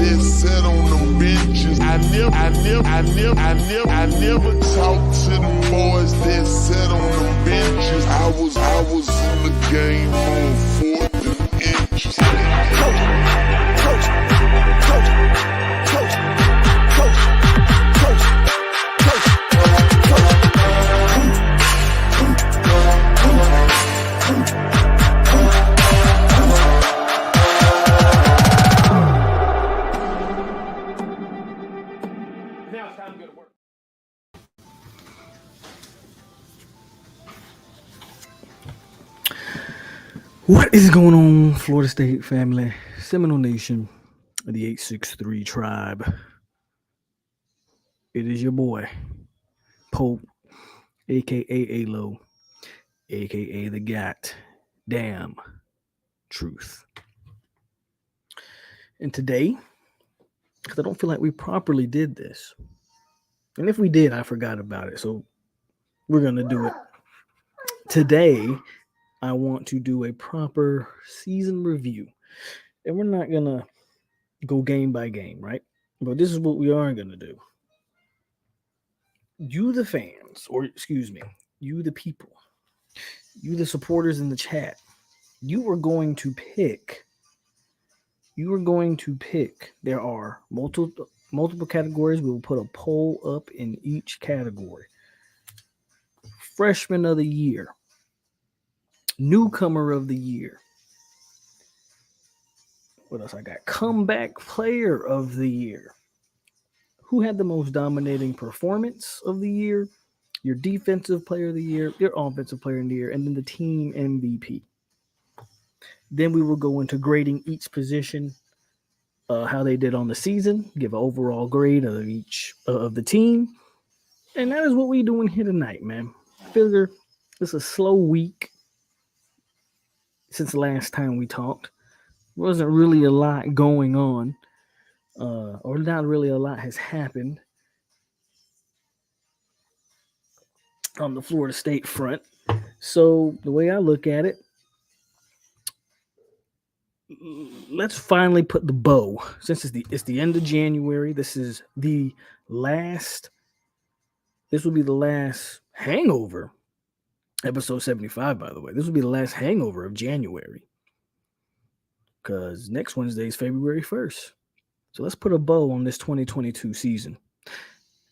that sat on them benches. I never talked to them boys that sat on them benches. I was in the game on 4th and inches. What is going on, Florida State family, Seminole Nation, the 863 tribe? It is your boy, POLK, a.k.a. a.a. a.k.a. the Got Damn Truth. And today, because I don't feel like we properly did this, and if we did, I forgot about it, so we're going to do it. Today, I want to do a proper season review. And we're not going to go game by game, right? But this is what we are going to do. You, the fans, or excuse me, you, the people, you, the supporters in the chat, you are going to pick. There are multiple categories. We will put a poll up in each category. Freshman of the year. Newcomer of the year. What else I got? Comeback player of the year. Who had the most dominating performance of the year? Your defensive player of the year, your offensive player of the year, and then the team MVP. Then we will go into grading each position, how they did on the season, give an overall grade of each of the team. And that is what we're doing here tonight, man. Figure it's a slow week since the last time we talked. Wasn't really a lot going on, or not really a lot has happened on the Florida State front. So the way I look at it, let's finally put the bow. Since it's the end of January, this will be the last hangover. Episode 75, by the way. This will be the last hangover of January. Because next Wednesday is February 1st. So let's put a bow on this 2022 season.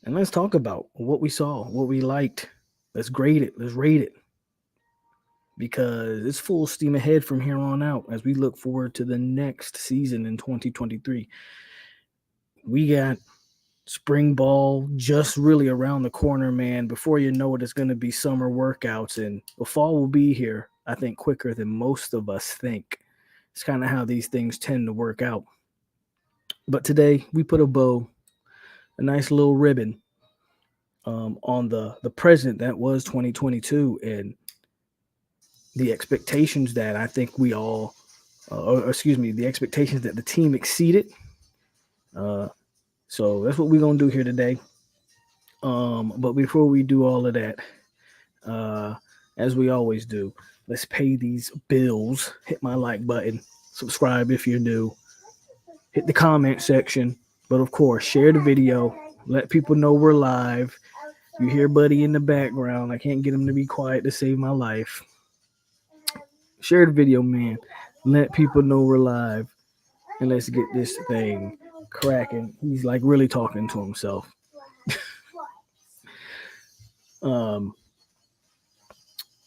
And let's talk about what we saw, what we liked. Let's grade it. Let's rate it. Because it's full steam ahead from here on out as we look forward to the next season in 2023. We got spring ball just really around the corner, man. Before you know it, it's going to be summer workouts. And the fall will be here, I think, quicker than most of us think. It's kind of how these things tend to work out. But today, we put a bow, a nice little ribbon on the present that was 2022 and the expectations that I think we all, the expectations that the team exceeded. So that's what we're going to do here today. But before we do all of that, as we always do, let's pay these bills. Hit my like button. Subscribe if you're new. Hit the comment section. But of course, share the video. Let people know we're live. You hear Buddy in the background. I can't get him to be quiet to save my life. Share the video, man. Let people know we're live. And let's get this thing cracking. He's like really talking to himself.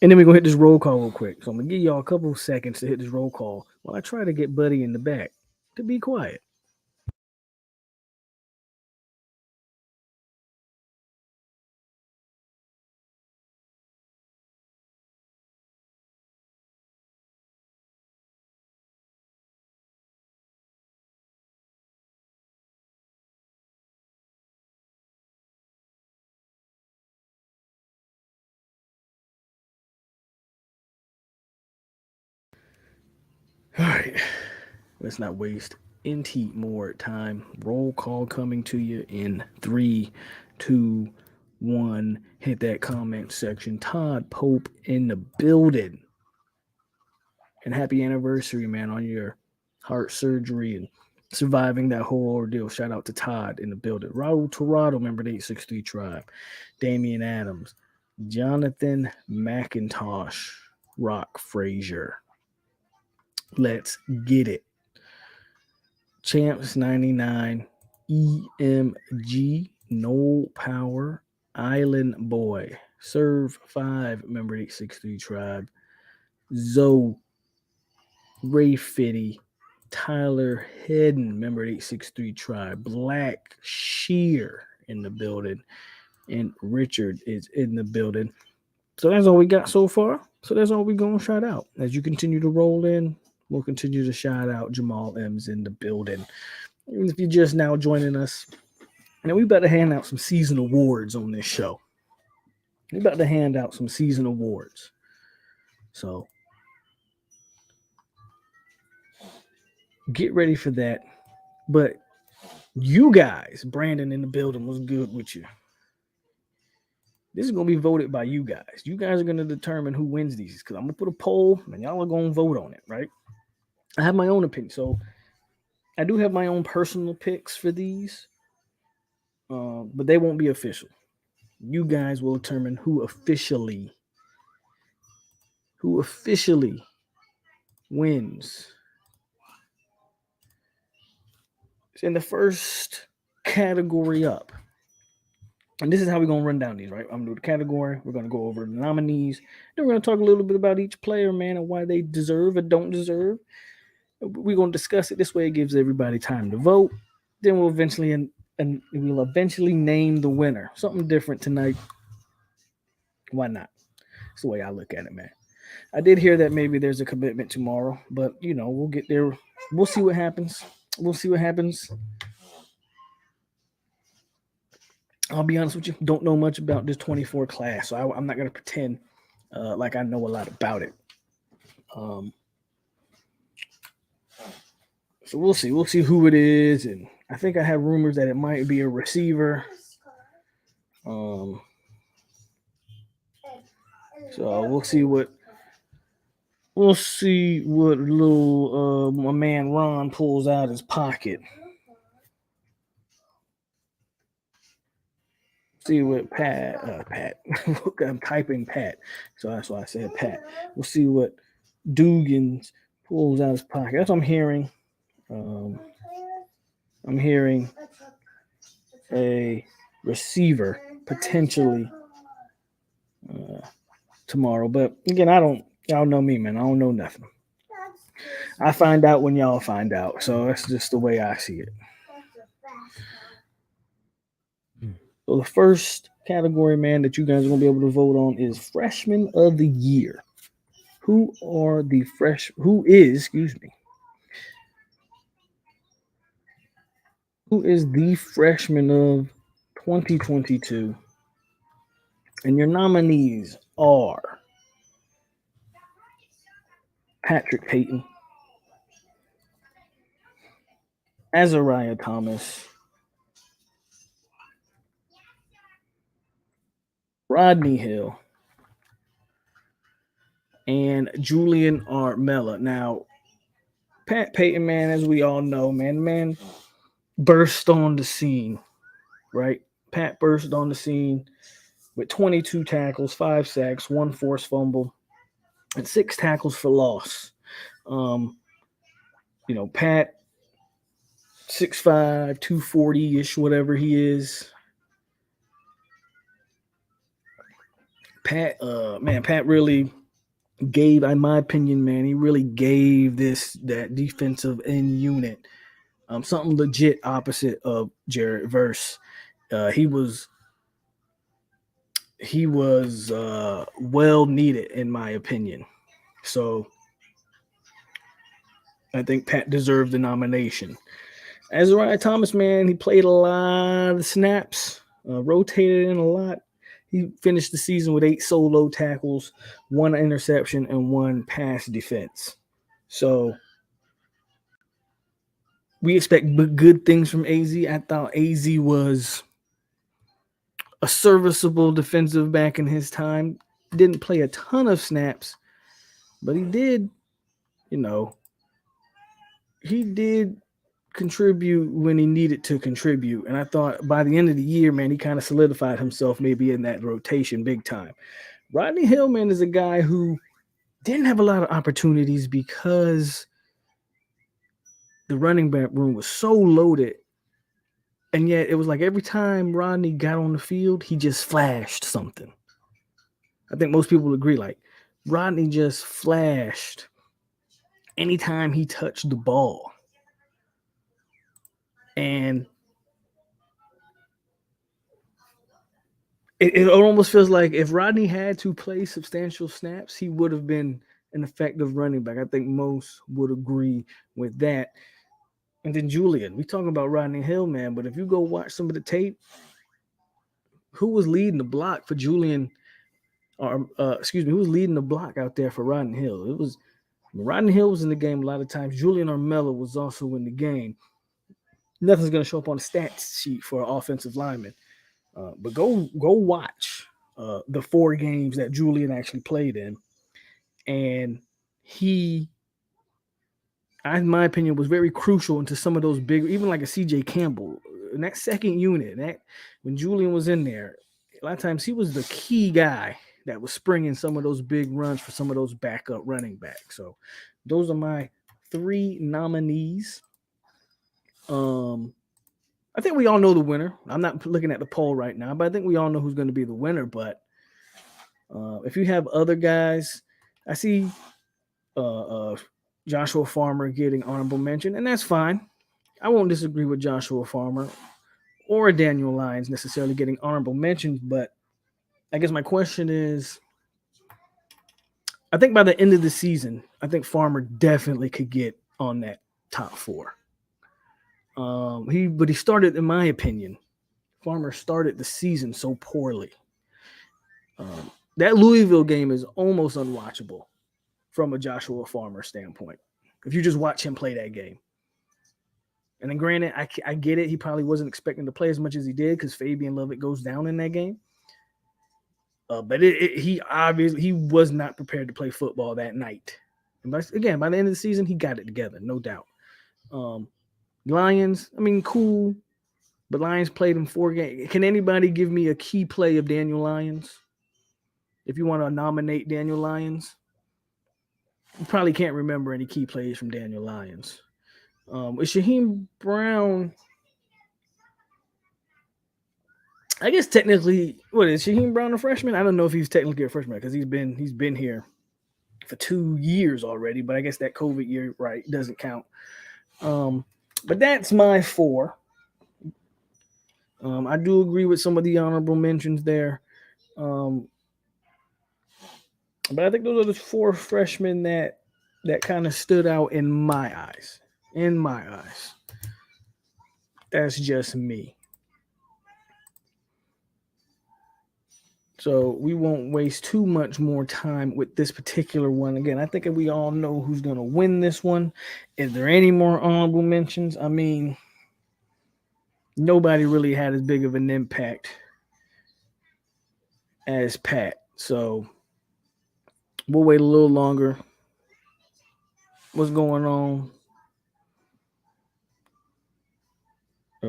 And then we're going to hit this roll call real quick. So I'm going to give y'all a couple of seconds to hit this roll call while I try to get Buddy in the back to be quiet. All right, let's not waste any more time. Roll call coming to you in 3, 2, 1. Hit that comment section. Todd Pope in the building. And happy anniversary, man, on your heart surgery. And surviving that whole ordeal. Shout out to Todd in the building. Raul Torado, member of the 863 Tribe. Damian Adams. Jonathan McIntosh. Rock Frazier. Let's get it. Champs 99. EMG. No Power. Island Boy. Serve 5, member 863 Tribe. Zoe. Ray Fitty. Tyler Hedden, member 863 Tribe. Black Shear in the building. And Richard is in the building. So that's all we got so far. So that's all we're going to shout out. As you continue to roll in, we'll continue to shout out Jamal M's in the building. Even if you're just now joining us, now we better hand out some season awards on this show. We about to hand out some season awards. So get ready for that. But you guys, Brandon in the building, was good with you. This is going to be voted by you guys. You guys are going to determine who wins these because I'm going to put a poll and y'all are going to vote on it, right? I have my own opinion. So I do have my own personal picks for these, but they won't be official. You guys will determine who officially wins. So in the first category up, and this is how we're going to run down these, right? I'm going to do the category. We're going to go over the nominees. Then we're going to talk a little bit about each player, man, and why they deserve or don't deserve. We're going to discuss it this way. It gives everybody time to vote. Then we'll eventually name the winner. Something different tonight. Why not? It's the way I look at it, man. I did hear that maybe there's a commitment tomorrow, but, we'll get there. We'll see what happens. I'll be honest with you, don't know much about this 24 class, so I'm not going to pretend like I know a lot about it. So we'll see. We'll see who it is, and I think I have rumors that it might be a receiver. So we'll see what little my man Ron pulls out his pocket. See what Pat. I'm typing Pat, so that's why I said Pat. We'll see what Dugans pulls out his pocket. That's what I'm hearing. I'm hearing a receiver potentially tomorrow, but again, y'all know me, man. I don't know nothing. I find out when y'all find out, so that's just the way I see it. So the first category, man, that you guys are going to be able to vote on is Freshman of the Year. Who is the freshman of 2022? And your nominees are Patrick Payton, Azariah Thomas, Rodney Hill, and Julian Armella. Now, Pat Payton, man, as we all know, man burst on the scene, right? Pat burst on the scene with 22 tackles, 5 sacks, 1 forced fumble, and 6 tackles for loss. Pat, 6'5", 240-ish, whatever he is. Pat really gave, in my opinion, man, he really gave that defensive end unit something legit opposite of Jared Verse. He was well needed, in my opinion. So I think Pat deserved the nomination. Azariah Thomas, man, he played a lot of snaps, rotated in a lot. He finished the season with 8 solo tackles, 1 interception, and 1 pass defense. So we expect good things from AZ. I thought AZ was a serviceable defensive back in his time. Didn't play a ton of snaps, but he did contribute when he needed to contribute. And I thought by the end of the year, man, he kind of solidified himself maybe in that rotation big time. Rodney Hill, man, is a guy who didn't have a lot of opportunities because the running back room was so loaded. And yet it was like every time Rodney got on the field, he just flashed something. I think most people agree, like Rodney just flashed anytime he touched the ball. And it almost feels like if Rodney had to play substantial snaps, he would have been an effective running back. I think most would agree with that. And then Julian, we talking about Rodney Hill, man, but if you go watch some of the tape, who was leading the block for Julian, or who was leading the block out there for Rodney Hill? It was Rodney Hill was in the game a lot of times. Julian Armella was also in the game. Nothing's going to show up on the stats sheet for an offensive lineman. But go watch the 4 games that Julian actually played in. And he, in my opinion, was very crucial into some of those big, even like a CJ Campbell. In that second unit, when Julian was in there, a lot of times he was the key guy that was springing some of those big runs for some of those backup running backs. So those are my 3 nominees. I think we all know the winner. I'm not looking at the poll right now, but I think we all know who's going to be the winner. But if you have other guys, I see Joshua Farmer getting honorable mention, and that's fine. I won't disagree with Joshua Farmer or Daniel Lyons necessarily getting honorable mentions, but I guess my question is, I think by the end of the season, I think Farmer definitely could get on that top 4. He started, in my opinion, Farmer started the season so poorly. That Louisville game is almost unwatchable from a Joshua Farmer standpoint. If you just watch him play that game. And then granted, I get it. He probably wasn't expecting to play as much as he did because Fabian Lovett goes down in that game. But he obviously was not prepared to play football that night. And by the end of the season, he got it together, no doubt. Lions, I mean, cool. But Lions played in 4 games. Can anybody give me a key play of Daniel Lyons? If you want to nominate Daniel Lyons, you probably can't remember any key plays from Daniel Lyons. Is Shaheem Brown? I guess technically, what is Shaheem Brown a freshman? I don't know if he's technically a freshman because he's been here for 2 years already. But I guess that COVID year, right, doesn't count. But that's my 4. I do agree with some of the honorable mentions there. But I think those are the 4 freshmen that kind of stood out in my eyes. That's just me. So we won't waste too much more time with this particular one. Again, I think we all know who's going to win this one. Is there any more honorable mentions? I mean, nobody really had as big of an impact as Pat. So we'll wait a little longer. What's going on?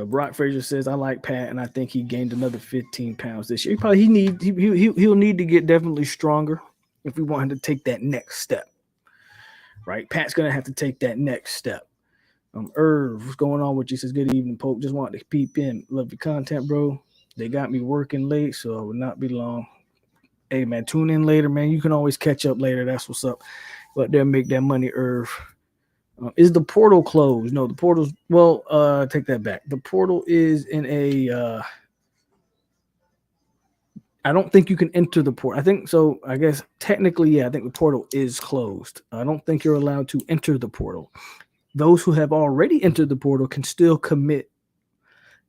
Brock Frazier says, I like Pat, and I think he gained another 15 pounds this year. He'll need to get definitely stronger if we want him to take that next step. Right? Pat's going to have to take that next step. Irv, what's going on with you? Says, good evening, Pope. Just wanted to peep in. Love the content, bro. They got me working late, so I will not be long. Hey, man, tune in later, man. You can always catch up later. That's what's up. Go out there and make that money, Irv. Is the portal closed? No, the portal's take that back. The portal is in a I don't think you can enter the portal. I think so. I guess technically, yeah, I think the portal is closed. I don't think you're allowed to enter the portal. Those who have already entered the portal can still commit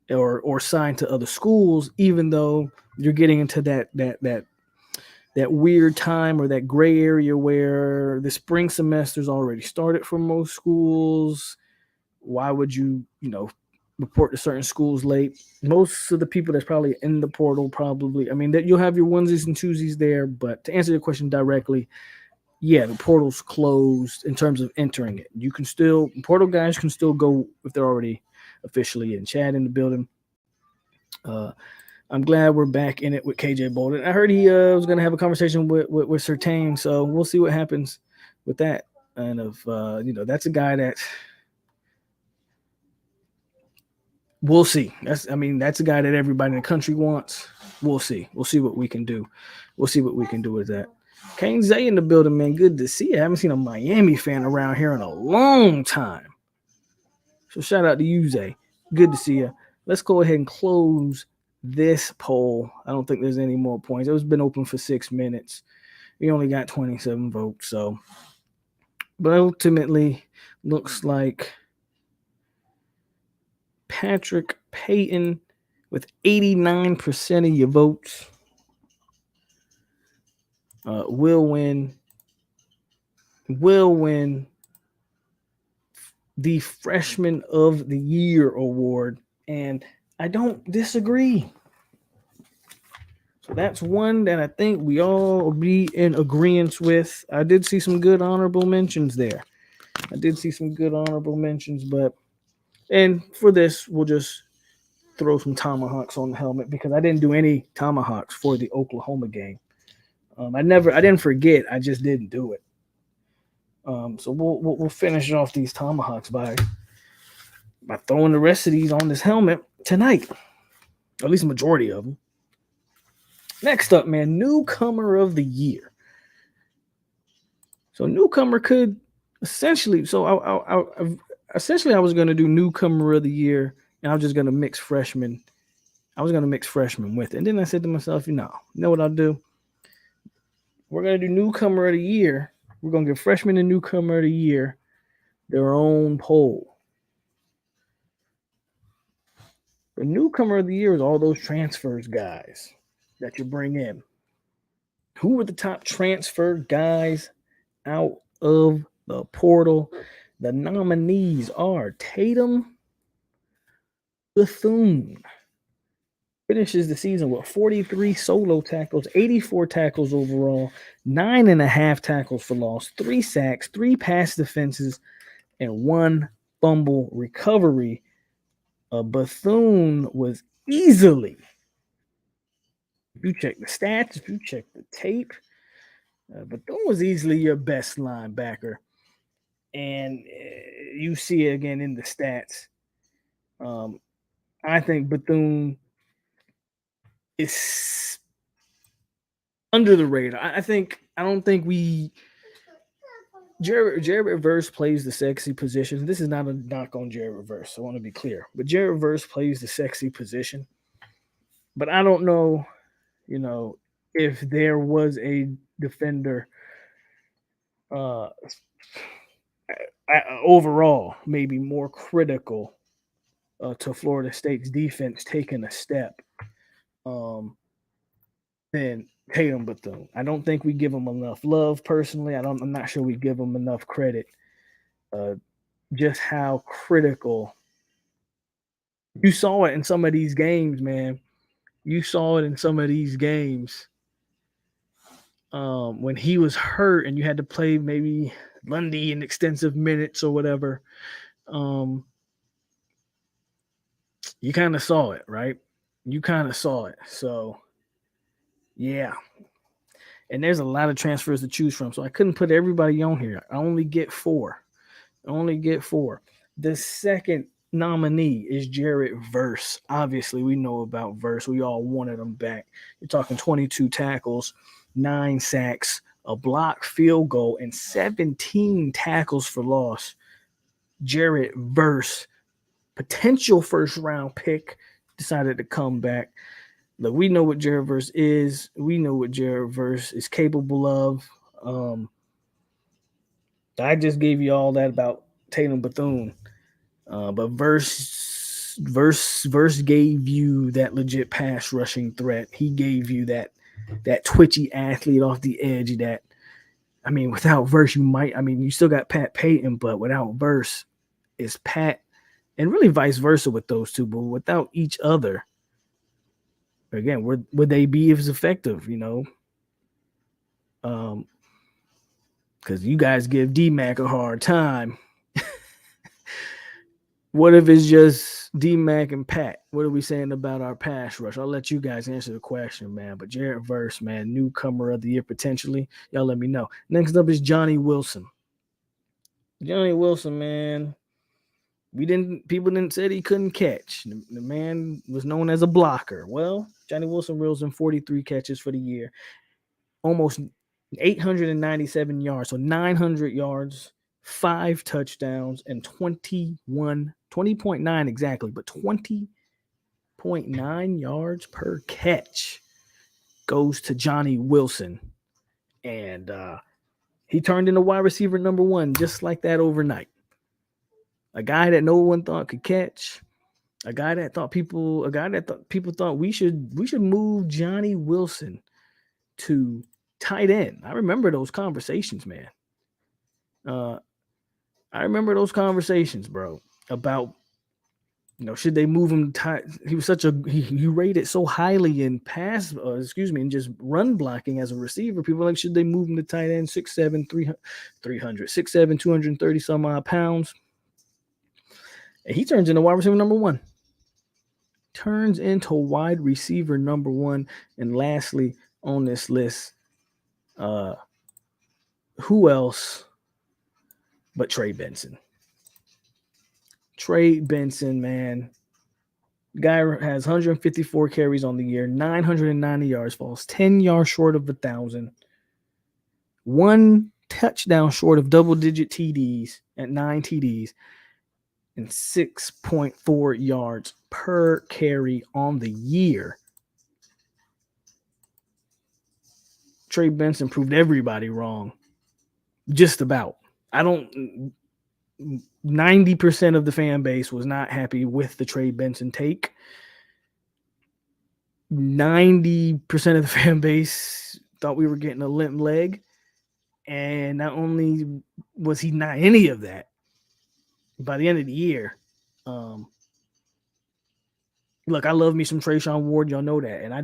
or sign to other schools, even though you're getting into that weird time or that gray area where the spring semester's already started for most schools. Why would you report to certain schools late? Most of the people that's probably in the portal you'll have your onesies and twosies there. But to answer your question directly, yeah, the portal's closed in terms of entering it. You can still portal guys can still go if they're already officially in. Chad in the building. Uh, I'm glad we're back in it with KJ Bolden. I heard he was going to have a conversation with Surtain, so we'll see what happens with that. And if that's a guy that we'll see. That's a guy that everybody in the country wants. We'll see. We'll see what we can do. We'll see what we can do with that. Kane Zay in the building, man. Good to see you. I haven't seen a Miami fan around here in a long time. So shout out to you, Zay. Good to see you. Let's go ahead and close this poll. I don't think there's any more points. It's been open for 6 minutes. We only got 27 votes. So, but ultimately, looks like Patrick Payton with 89% of your votes will win the Freshman of the Year award, and I don't disagree. So that's one that I think we all be in agreement with. I did see some good honorable mentions there. And for this, we'll just throw some tomahawks on the helmet because I didn't do any tomahawks for the Oklahoma game. I didn't forget. I just didn't do it. So we'll finish off these tomahawks by throwing the rest of these on this helmet tonight. At least a majority of them. Next up, man, Newcomer of the Year. So Newcomer could essentially. So I was going to do Newcomer of the Year, and I was just going to mix freshman. I was going to mix freshman with it, and then I said to myself, you know what I'll do? We're going to do Newcomer of the Year. We're going to give freshman and Newcomer of the Year their own poll. The Newcomer of the Year is all those transfers guys that you bring in. Who were the top transfer guys out of the portal? The nominees are Tatum Bethune. Finishes the season with 43 solo tackles, 84 tackles overall, 9.5 tackles for loss, 3 sacks, 3 pass defenses, and 1 fumble recovery. Bethune was easily, if you check the stats, if you check the tape, Bethune was easily your best linebacker. And you see it again in the stats. I think Bethune is under the radar. I don't think we. Jared Reverse plays the sexy position. This is not a knock on Jared Reverse. I want to be clear, but Jared Reverse plays the sexy position. But I don't know, if there was a defender overall maybe more critical to Florida State's defense taking a step than Tatum Bethune. I don't think we give him enough love personally. I'm not sure we give him enough credit. Just how critical you saw it in some of these games, man. You saw it in some of these games when he was hurt and you had to play maybe Lundy in extensive minutes or whatever. You kind of saw it, right? You kind of saw it. So, yeah. And there's a lot of transfers to choose from. So I couldn't put everybody on here. I only get 4. The second nominee is Jared Verse. Obviously, we know about Verse. We all wanted him back. You're talking 22 tackles, 9 sacks, a blocked field goal, and 17 tackles for loss. Jared Verse, potential first-round pick, decided to come back. Look, we know what Jared Verse is. We know what Jared Verse is capable of. I just gave you all that about Tatum Bethune. But Verse gave you that legit pass rushing threat. He gave you that twitchy athlete off the edge without Verse, you still got Pat Payton, but without Verse, it's Pat, and really vice versa with those two, but without each other, again, would they be as effective, because you guys give D-Mac a hard time. What if it's just D-Mac and Pat? What are we saying about our pass rush? I'll let you guys answer the question, man. But Jared Verse, man, newcomer of the year potentially. Y'all let me know. Next up is Johnny Wilson. Johnny Wilson, man. People didn't say he couldn't catch. The man was known as a blocker. Well, Johnny Wilson reels in 43 catches for the year, almost 897 yards, so 900 yards, 5 touchdowns, and 20.9 exactly, but 20.9 yards per catch goes to Johnny Wilson. And he turned into wide receiver number 1 just like that overnight. A guy that no one thought could catch. A guy that people thought we should move Johnny Wilson to tight end. I remember those conversations, man. I remember those conversations, bro, about should they move him? He was he rated so highly in in just run blocking as a receiver. People were like, should they move him to tight end? 6'7", 300, 6'7", 230 some odd pounds. And he turns into wide receiver number 1. And lastly on this list, who else but Trey Benson? Trey Benson, man. Guy has 154 carries on the year, 990 yards, falls 10 yards short of 1,000. 1 touchdown short of double-digit TDs at 9 TDs, and 6.4 yards per carry on the year. Trey Benson proved everybody wrong. Just about. 90% of the fan base was not happy with the Trey Benson take. 90% of the fan base thought we were getting a limp leg. And not only was he not any of that, by the end of the year, look, I love me some Trayshawn Ward. Y'all know that. And I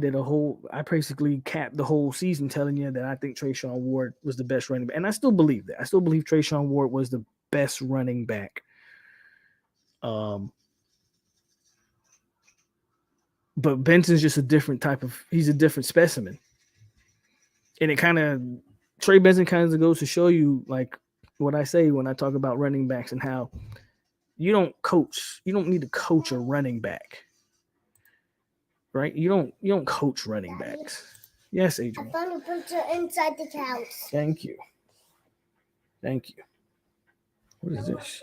basically capped the whole season telling you that I think Trayshawn Ward was the best running back. And I still believe that. I still believe Trayshawn Ward was the best running back. But Benson's just he's a different specimen. And Trey Benson kind of goes to show you like what I say when I talk about running backs and how you don't need to coach a running back. Right? You don't coach running backs. Yes, Adrian. I found a picture inside the house. Thank you. What is this?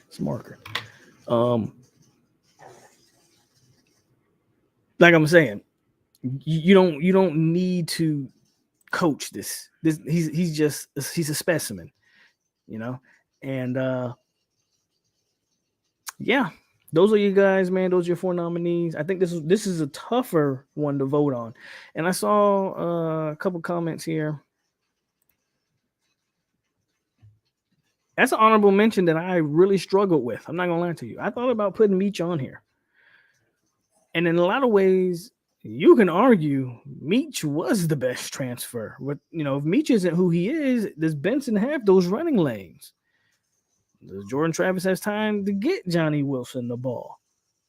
It's a marker. Like I'm saying, you don't need to coach this. He's a specimen, and yeah. Those are you guys, man. Those are your 4 nominees. I think this is a tougher one to vote on. And I saw a couple comments here. That's an honorable mention that I really struggled with. I'm not going to lie to you. I thought about putting Meach on here. And in a lot of ways, you can argue Meach was the best transfer. But, if Meach isn't who he is, does Benson have those running lanes? Does Jordan Travis has time to get Johnny Wilson the ball?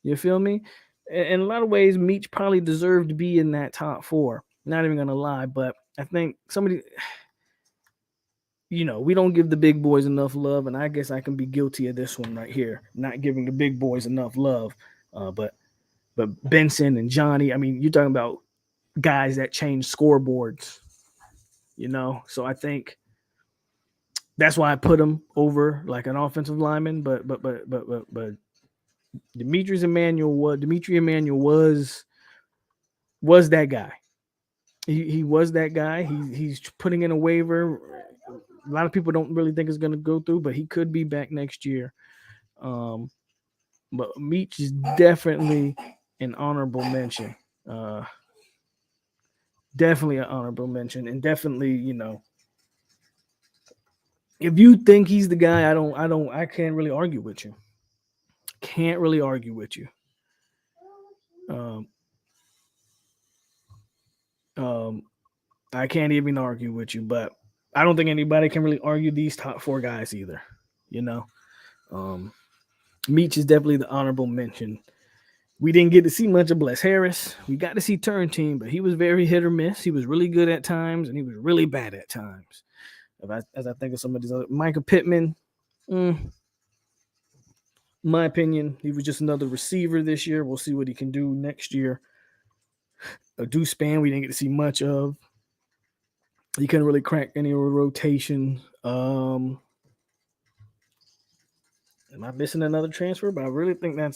You feel me? In a lot of ways, Meach probably deserved to be in that top 4. Not even going to lie, but I think we don't give the big boys enough love, and I guess I can be guilty of this one right here, not giving the big boys enough love. But Benson and Johnny, I mean, you're talking about guys that change scoreboards, So I think that's why I put him over like an offensive lineman. But Dimitri Emmanuel was that guy. He was that guy. He's putting in a waiver. A lot of people don't really think it's going to go through, but he could be back next year. But Meach is definitely an honorable mention. Definitely an honorable mention, and definitely, if you think he's the guy, I can't really argue with you. I can't even argue with you, but I don't think anybody can really argue these top 4 guys either. You know, Meach is definitely the honorable mention. We didn't get to see much of Bless Harris. We got to see Turntine, but he was very hit or miss. He was really good at times, and he was really bad at times. As I think of some of these other, Micah Pittman, my opinion, he was just another receiver this year. We'll see what he can do next year. Deuce Span, we didn't get to see much of. He couldn't really crack any rotation. Am I missing another transfer? But I really think I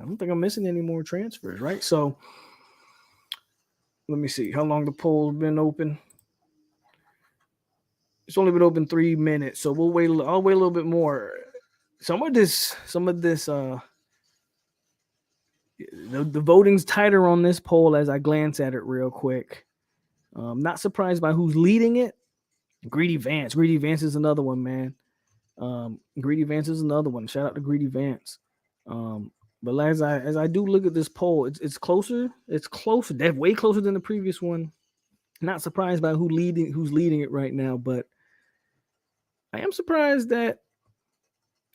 don't think I'm missing any more transfers, right? So let me see how long the poll's been open. It's only been open 3 minutes, so I'll wait a little bit more. Some of this, the voting's tighter on this poll as I glance at it real quick. Not surprised by who's leading it. Greedy Vance. Greedy Vance is another one, man. Greedy Vance is another one. Shout out to Greedy Vance. But as I do look at this poll, it's closer. It's closer. That's way closer than the previous one. Not surprised by who's leading it right now, but I am surprised that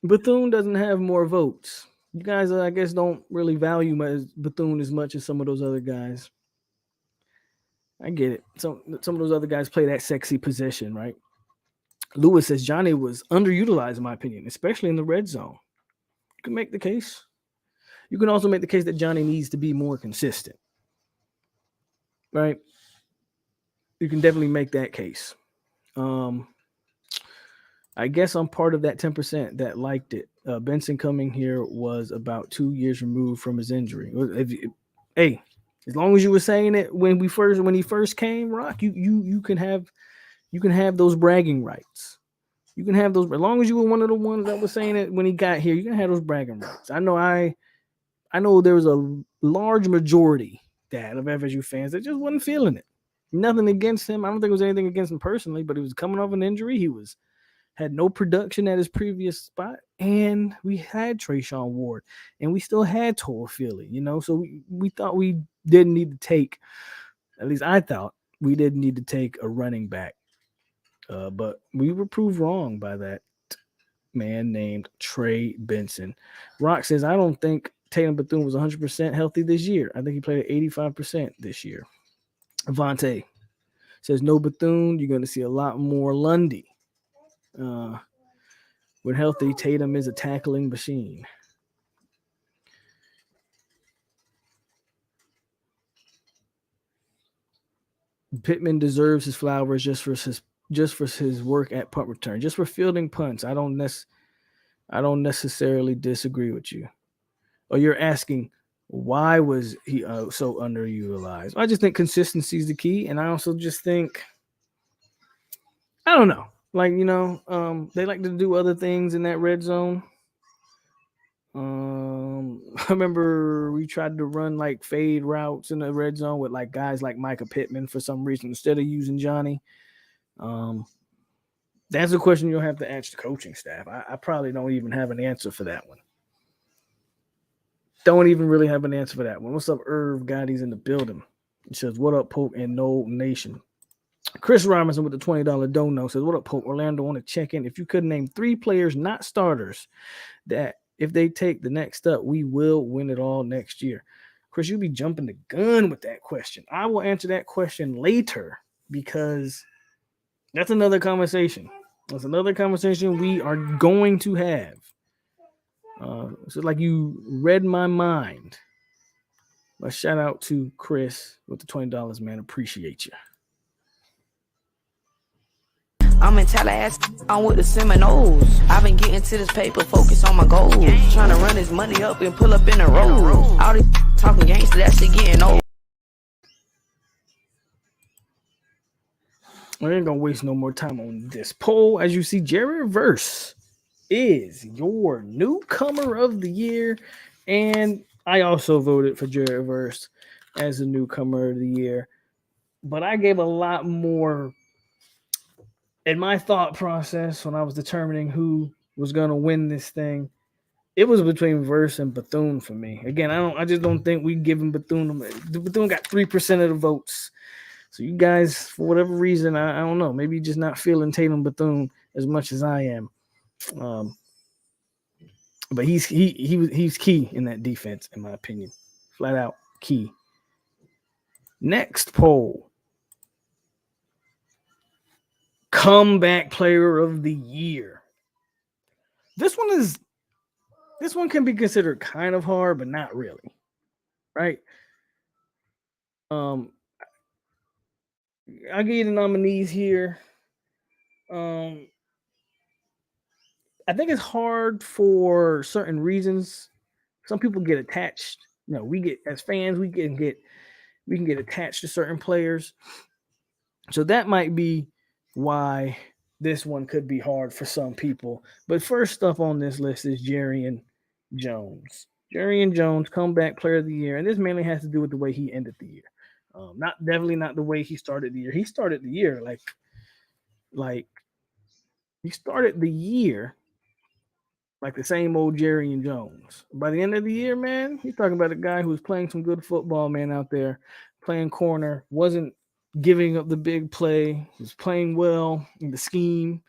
Bethune doesn't have more votes. You guys, I guess, don't really value Bethune as much as some of those other guys. I get it. Some of those other guys play that sexy position, right? Lewis says Johnny was underutilized, in my opinion, especially in the red zone. You can make the case. You can also make the case that Johnny needs to be more consistent, right? You can definitely make that case. I guess I'm part of that 10% that liked it. Benson coming here was about 2 years removed from his injury. Hey, as long as you were saying it when he first came, Rock, you can have those bragging rights. You can have those as long as you were one of the ones that was saying it when he got here. You can have those bragging rights. I know there was a large majority of FSU fans that just wasn't feeling it. Nothing against him. I don't think it was anything against him personally, but he was coming off an injury. He had no production at his previous spot, and we had Trayshawn Ward, and we still had Toll Philly, so we thought we didn't need to take, at least I thought, we didn't need to take a running back. But we were proved wrong by that man named Trey Benson. Rock says, I don't think Tatum Bethune was 100% healthy this year. I think he played at 85% this year. Avante says, no Bethune, you're going to see a lot more Lundy. When healthy, Tatum is a tackling machine. Pittman deserves his flowers just for his work at punt return, just for fielding punts. I don't necessarily disagree with you. Or you're asking, why was he so underutilized? I just think consistency is the key, and I also just think, I don't know. They like to do other things in that red zone. I remember we tried to run fade routes in the red zone with guys like Micah Pittman for some reason instead of using Johnny. That's a question you'll have to ask the coaching staff. I probably don't even have an answer for that one. Don't even really have an answer for that one. What's up, Irv? Gotti's in the building. He says, what up, Polk and No Nation? Chris Robinson with the $20 dono says, what up, Polk? Orlando, want to check in. If you could name 3 players, not starters, that if they take the next step, we will win it all next year. Chris, you'll be jumping the gun with that question. I will answer that question later because that's another conversation. That's another conversation we are going to have. So you read my mind. But shout out to Chris with the $20, man. Appreciate you. I'm in Tallahassee, I'm with the Seminoles. I've been getting to this paper, focus on my goals. Trying to run this money up and pull up in a row. All this talking gangster, that shit getting old. We ain't gonna waste no more time on this poll. As you see, Jared Verse is your newcomer of the year. And I also voted for Jared Verse as a newcomer of the year. But I gave a lot more in my thought process when I was determining who was going to win this thing. It was between Verse and Bethune for me. Again, I just don't think we give him Bethune. Bethune got 3% of the votes. So you guys, for whatever reason, I don't know, maybe just not feeling Tatum Bethune as much as I am. But he's key in that defense, in my opinion. Flat out key. Next poll. Comeback player of the year. This one can be considered kind of hard, but not really. Right? I'll give you the nominees here. I think it's hard for certain reasons. Some people get attached. We get, as fans, we can get attached to certain players. So that might be why this one could be hard for some people. But first up on this list is Jarian Jones. Jarian Jones, comeback player of the year, and this mainly has to do with the way he ended the year. Definitely not the way he started the year. He started the year like he started the year like the same old Jarian Jones. By the end of the year, man, he's talking about a guy who was playing some good football, man, out there, playing corner, wasn't giving up the big play, was playing well in the scheme.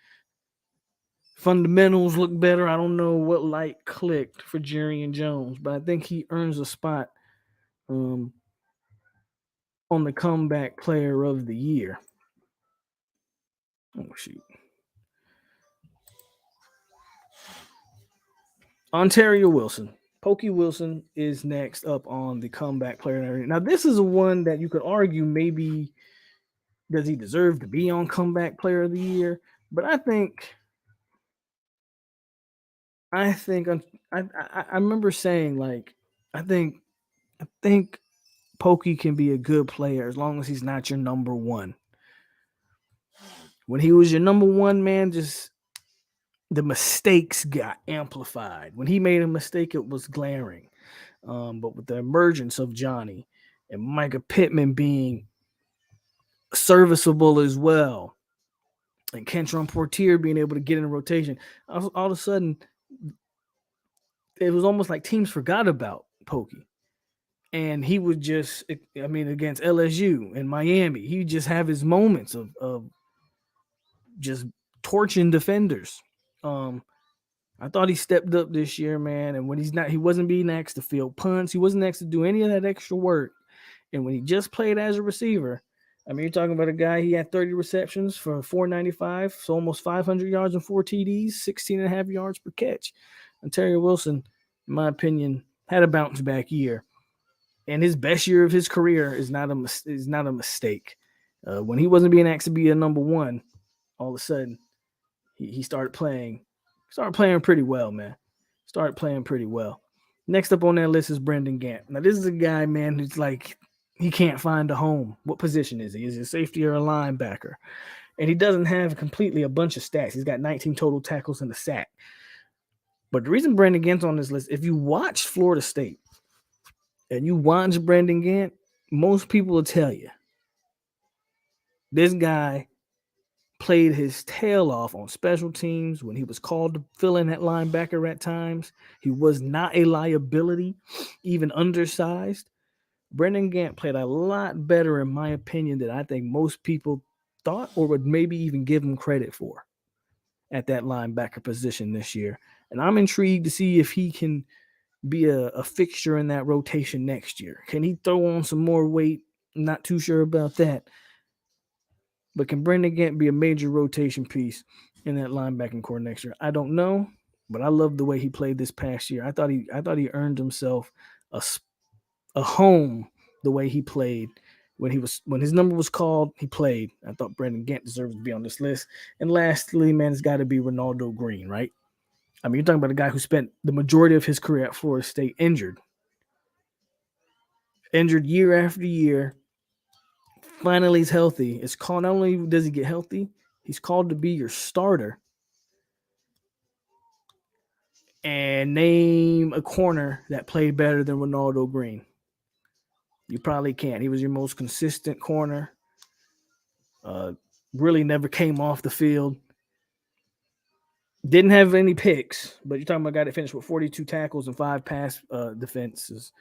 Fundamentals look better. I don't know what light clicked for Jarian Jones, but I think he earns a spot on the comeback player of the year. Oh, shoot. Ontario Wilson. Pokey Wilson is next up on the comeback player. Now, this is one that you could argue maybe does he deserve to be on comeback player of the year? But I remember saying, like, I think Pokey can be a good player as long as he's not your number one. When he was your number one, man, just the mistakes got amplified. When he made a mistake, it was glaring. But with the emergence of Johnny and Micah Pittman being serviceable as well, and Kentron Portier being able to get in a rotation, all of a sudden, it was almost like teams forgot about Pokey. And he would just, against LSU and Miami, he would just have his moments of just torching defenders. I thought he stepped up this year, man. And when he wasn't being asked to field punts. He wasn't asked to do any of that extra work. And when he just played as a receiver, you're talking about a guy, he had 30 receptions for 495, so almost 500 yards and 4 TDs, 16 and a half yards per catch. Ontario Wilson, in my opinion, had a bounce back year. And his best year of his career is not a mistake. When he wasn't being asked to be a number one, all of a sudden, he started playing pretty well, man. Started playing pretty well. Next up on that list is Brendan Gant. Now, this is a guy, man, who's like, he can't find a home. What position is he? Is he a safety or a linebacker? And he doesn't have completely a bunch of stats. He's got 19 total tackles and a sack. But the reason Brendan Gant's on this list, if you watch Florida State and you watch Brendan Gant, most people will tell you this guy played his tail off on special teams when he was called to fill in at linebacker at times. He was not a liability, even undersized. Brendan Gant played a lot better, in my opinion, than I think most people thought or would maybe even give him credit for at that linebacker position this year. And I'm intrigued to see if he can be a fixture in that rotation next year. Can he throw on some more weight? I'm not too sure about that. But can Brendan Gant be a major rotation piece in that linebacking core next year? I don't know, but I love the way he played this past year. I thought he earned himself a home the way he played. When his number was called, he played. I thought Brendan Gant deserves to be on this list. And lastly, man, it's got to be Ronaldo Green, right? You're talking about a guy who spent the majority of his career at Florida State injured year after year. Finally, he's healthy. It's called, not only does he get healthy, he's called to be your starter. And name a corner that played better than Ronaldo Green. You probably can't. He was your most consistent corner. Really never came off the field. Didn't have any picks, but you're talking about a guy that finished with 42 tackles and 5 pass defenses.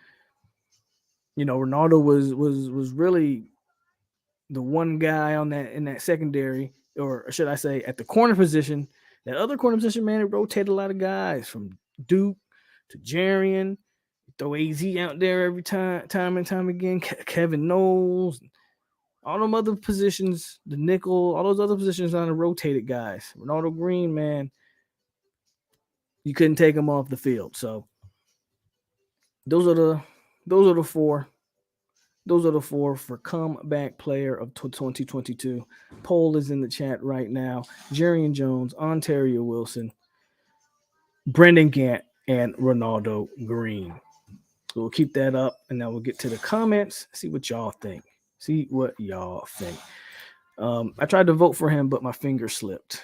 Ronaldo was really the one guy on that in that secondary, or should I say at the corner position, that other corner position, man, it rotated a lot of guys from Duke to Jarian. Throw AZ out there every time and time again. Kevin Knowles, all them other positions, the nickel, all those other positions on the rotated guys. Ronaldo Green, man, you couldn't take him off the field. So those are the four. Those are the four for comeback player of 2022. Poll is in the chat right now. Jarian Jones, Ontario Wilson, Brendan Gant, and Ronaldo Green. So we'll keep that up, and then we'll get to the comments. See what y'all think. I tried to vote for him, but my finger slipped.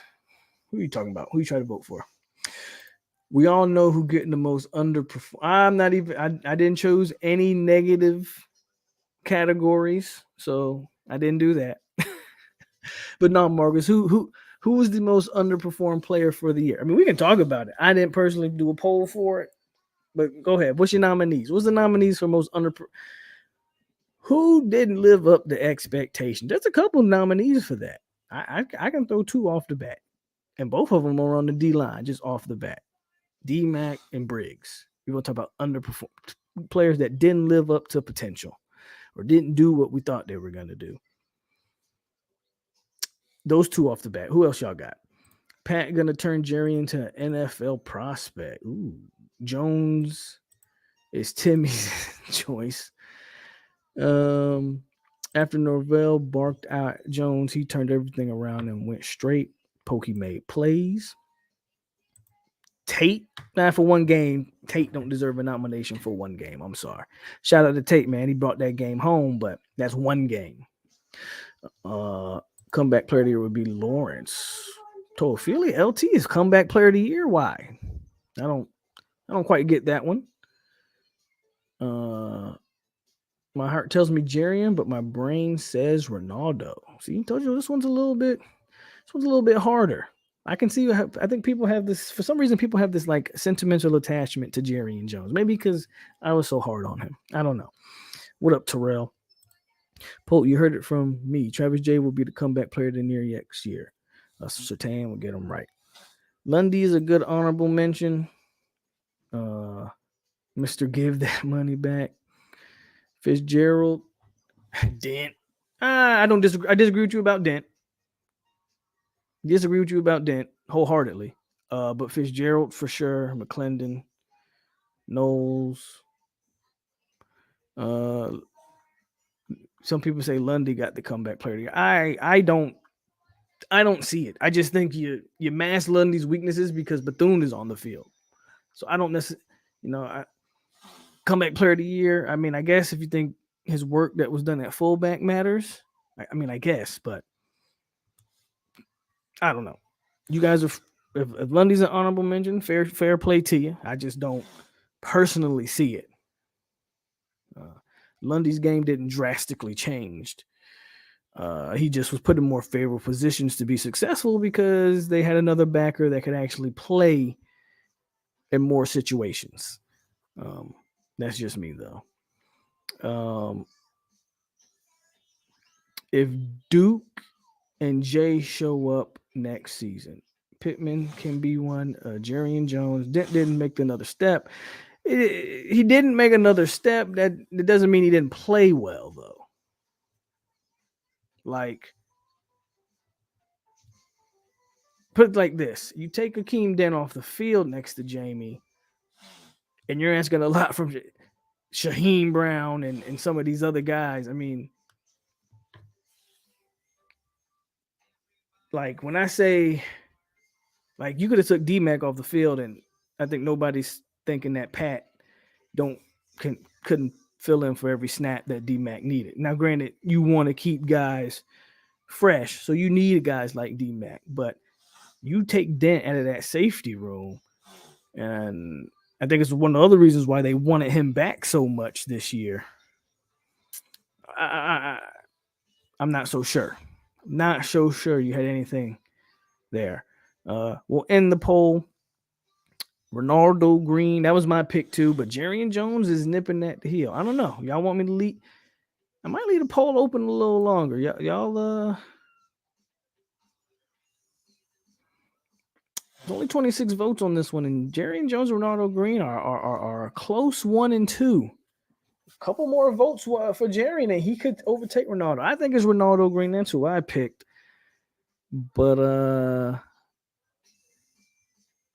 Who are you talking about? Who you trying to vote for? We all know who getting the most underperform. I didn't choose any negative categories, so I didn't do that. But no, Marcus, who was the most underperformed player for the year? I mean, we can talk about it. I didn't personally do a poll for it, but go ahead. What's your nominees? What's the nominees for most Who didn't live up to expectation? There's a couple nominees for that. I can throw two off the bat, and both of them are on the D line, just off the bat. D-Mac and Briggs. We're going to talk about underperformed players that didn't live up to potential or didn't do what we thought they were going to do. Those two off the bat. Who else y'all got? Pat going to turn Jerry into an NFL prospect. Ooh. Jones is Timmy's choice. After Norvell barked out Jones, he turned everything around and went straight. Pokey made plays. Tate, for one game, Tate don't deserve a nomination for one game. I'm sorry. Shout out to Tate, man. He brought that game home, but that's one game. Comeback player of the year would be Lawrence. Toafili, LT is comeback player of the year. Why? I don't quite get that one. My heart tells me Jarian, but my brain says Ronaldo. See, told you this one's a little bit harder. I can see. I think people have this for some reason. People have this like sentimental attachment to Jarian Jones. Maybe because I was so hard on him. I don't know. What up, Terrell? Pope, you heard it from me. Travis J will be the comeback player of the year next year. Sertan will get him right. Lundy is a good honorable mention. Mr. Give that money back. Fitzgerald, Dent. I don't disagree. I disagree with you about Dent. Wholeheartedly. But Fitzgerald for sure. McClendon, Knowles. Some people say Lundy got the comeback player. I don't see it. I just think you mask Lundy's weaknesses because Bethune is on the field. So I don't necessarily, comeback player of the year. I mean, I guess if you think his work that was done at fullback matters, I guess, but I don't know. You guys are, if Lundy's an honorable mention, fair play to you. I just don't personally see it. Lundy's game didn't drastically change. He just was put in more favorable positions to be successful because they had another backer that could actually play in more situations. That's just me, though. If Duke and Jay show up next season, Pittman can be one. Jarian Jones didn't make another step. He didn't make another step. That doesn't mean he didn't play well, though. Like, put it like this. You take Akeem Dent off the field next to Jamie, and you're asking a lot from Shaheem Brown and some of these other guys. I mean, like, when I say, like, you could have took D-Mac off the field, and I think nobody's thinking that Pat couldn't fill in for every snap that D-Mac needed. Now, granted, you want to keep guys fresh, so you need guys like D-Mac, but you take Dent out of that safety room, and I think it's one of the other reasons why they wanted him back so much this year. I'm not so sure. Not so sure you had anything there. We'll end the poll. Ronaldo Green, that was my pick too, but Jarian Jones is nipping at the heel. I don't know. Y'all want me to lead? I might leave the poll open a little longer. Y'all, there's only 26 votes on this one, and Jerry and Jones and Ronaldo Green are a close 1 and 2. A couple more votes for Jerry, and he could overtake Ronaldo. I think it's Ronaldo Green. That's who I picked. But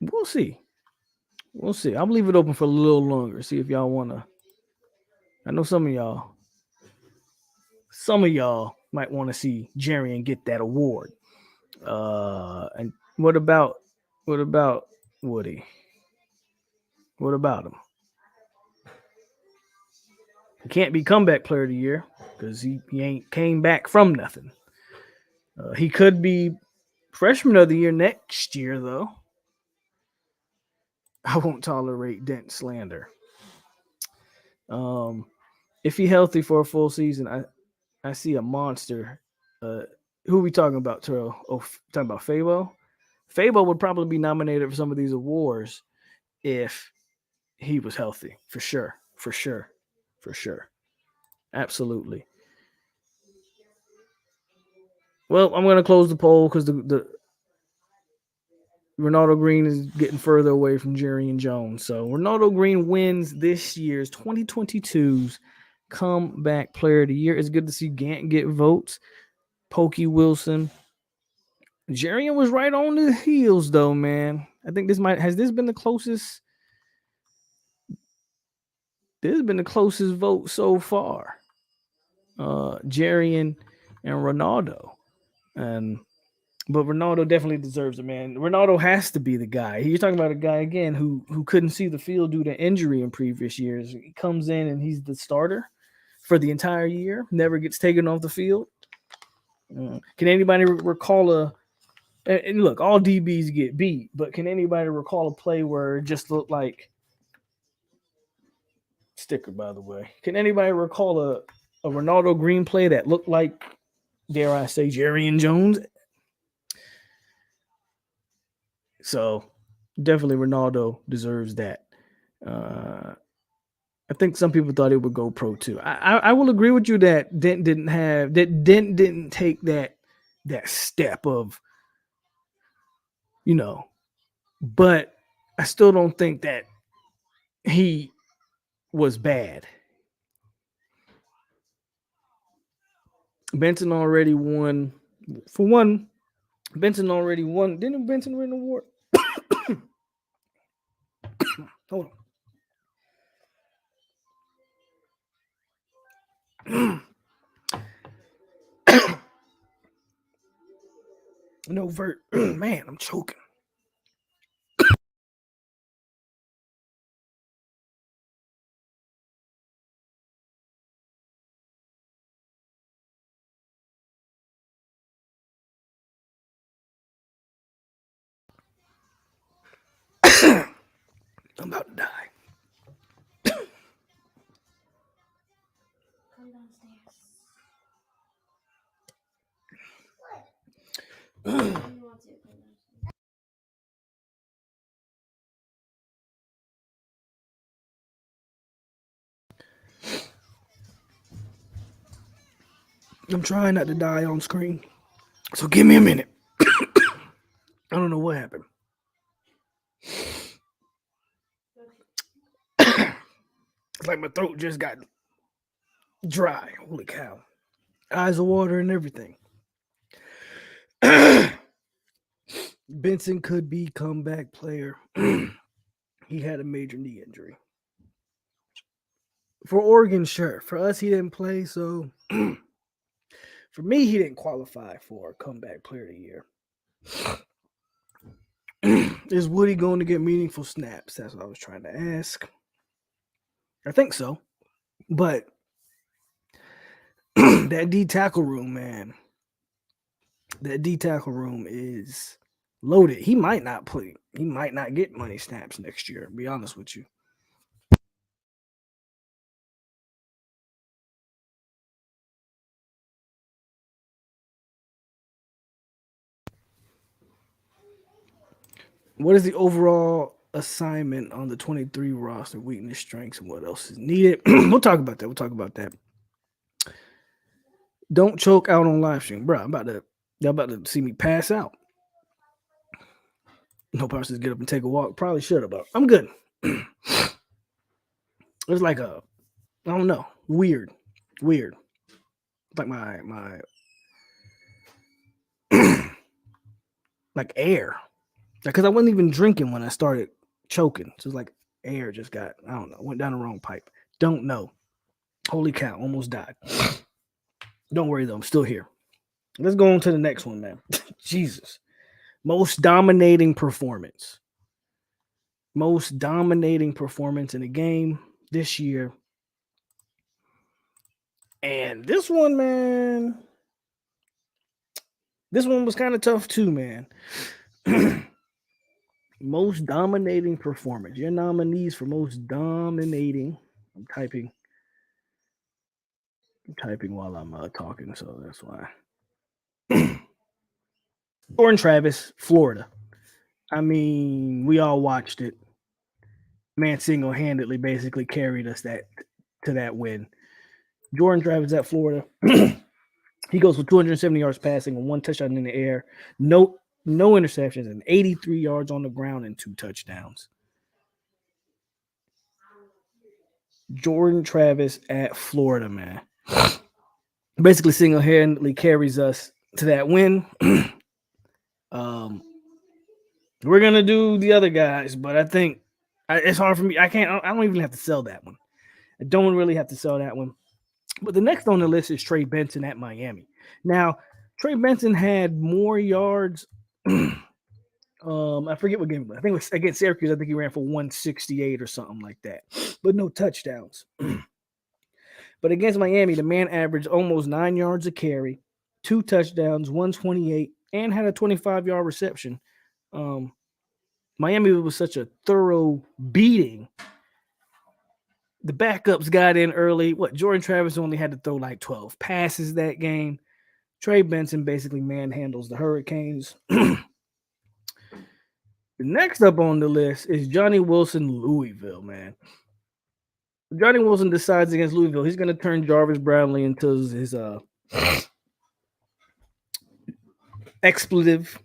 we'll see. We'll see. I'll leave it open for a little longer. See if y'all want to. I know some of y'all might want to see Jerry and get that award. And what about Woody? What about him? He can't be comeback player of the year because he ain't came back from nothing. He could be freshman of the year next year, though. I won't tolerate Dent slander. If he's healthy for a full season, I see a monster. Who are we talking about, Terrell? Oh, talking about Fabo? Fabo would probably be nominated for some of these awards if he was healthy, for sure. Absolutely. Well, I'm going to close the poll because the Ronaldo Green is getting further away from Jerry and Jones. So Ronaldo Green wins this year's 2022's Comeback Player of the Year. It's good to see Gant get votes. Pokey Wilson. Jerry was right on the heels, though, man. I think has this been the closest? This has been the closest vote so far. Jerry and Ronaldo. But Ronaldo definitely deserves it, man. Ronaldo has to be the guy. You're talking about a guy, again, who couldn't see the field due to injury in previous years. He comes in and he's the starter for the entire year, never gets taken off the field. Can anybody recall and look, all DBs get beat, but can anybody recall a play where it just looked like sticker, by the way? Can anybody recall a Ronaldo Green play that looked like, dare I say, Jerry and Jones? So definitely Ronaldo deserves that. I think some people thought it would go pro too. I will agree with you that Dent didn't take that step of, but I still don't think that he was bad. Benson already won. For one, Benson already won. Didn't Benson win the award? Hold on. No vert. Man, I'm choking. I'm about to die. Come downstairs. I'm trying not to die on screen. So give me a minute. I don't know what happened. It's like my throat just got dry. Holy cow. Eyes of water and everything. Benson could be comeback player. He had a major knee injury. For Oregon, sure. For us, he didn't play, so for me, he didn't qualify for comeback player of the year. Is Woody going to get meaningful snaps? That's what I was trying to ask. I think so. But that D tackle room, man. That D tackle room is loaded. He might not play. He might not get money snaps next year, to be honest with you. What is the overall assignment on the 23 roster? Weakness, strengths, and what else is needed? We'll talk about that. Don't choke out on live stream, bro. Y'all about to see me pass out. No persons get up and take a walk. Probably should have, but I'm good. It's like I don't know, weird. Like my like air, because I wasn't even drinking when I started choking. So it's like air just got, I don't know, went down the wrong pipe. Don't know. Holy cow, almost died. Don't worry though, I'm still here. Let's go on to the next one, man. Jesus. Most dominating performance. Most dominating performance in a game this year. And this one, man, this one was kind of tough too, man. Most dominating performance. Your nominees for most dominating. I'm typing while I'm talking, so that's why. Jordan Travis, Florida. I mean, we all watched it. Man single-handedly basically carried us to that win. Jordan Travis at Florida. He goes for 270 yards passing and 1 touchdown in the air. No interceptions and 83 yards on the ground and 2 touchdowns. Jordan Travis at Florida, man. Basically single-handedly carries us to that win. We're going to do the other guys, but I think it's hard for me. I don't even have to sell that one. I don't really have to sell that one. But the next on the list is Trey Benson at Miami. Now, Trey Benson had more yards. I forget what game it was. I think it was against Syracuse. I think he ran for 168 or something like that, but no touchdowns. But against Miami, the man averaged almost 9 yards a carry, 2 touchdowns, 128, and had a 25-yard reception. Miami was such a thorough beating. The backups got in early. Jordan Travis only had to throw like 12 passes that game. Trey Benson basically manhandles the Hurricanes. The next up on the list is Johnny Wilson, Louisville, man. Johnny Wilson decides against Louisville. He's going to turn Jarvis Brownlee into his expletive.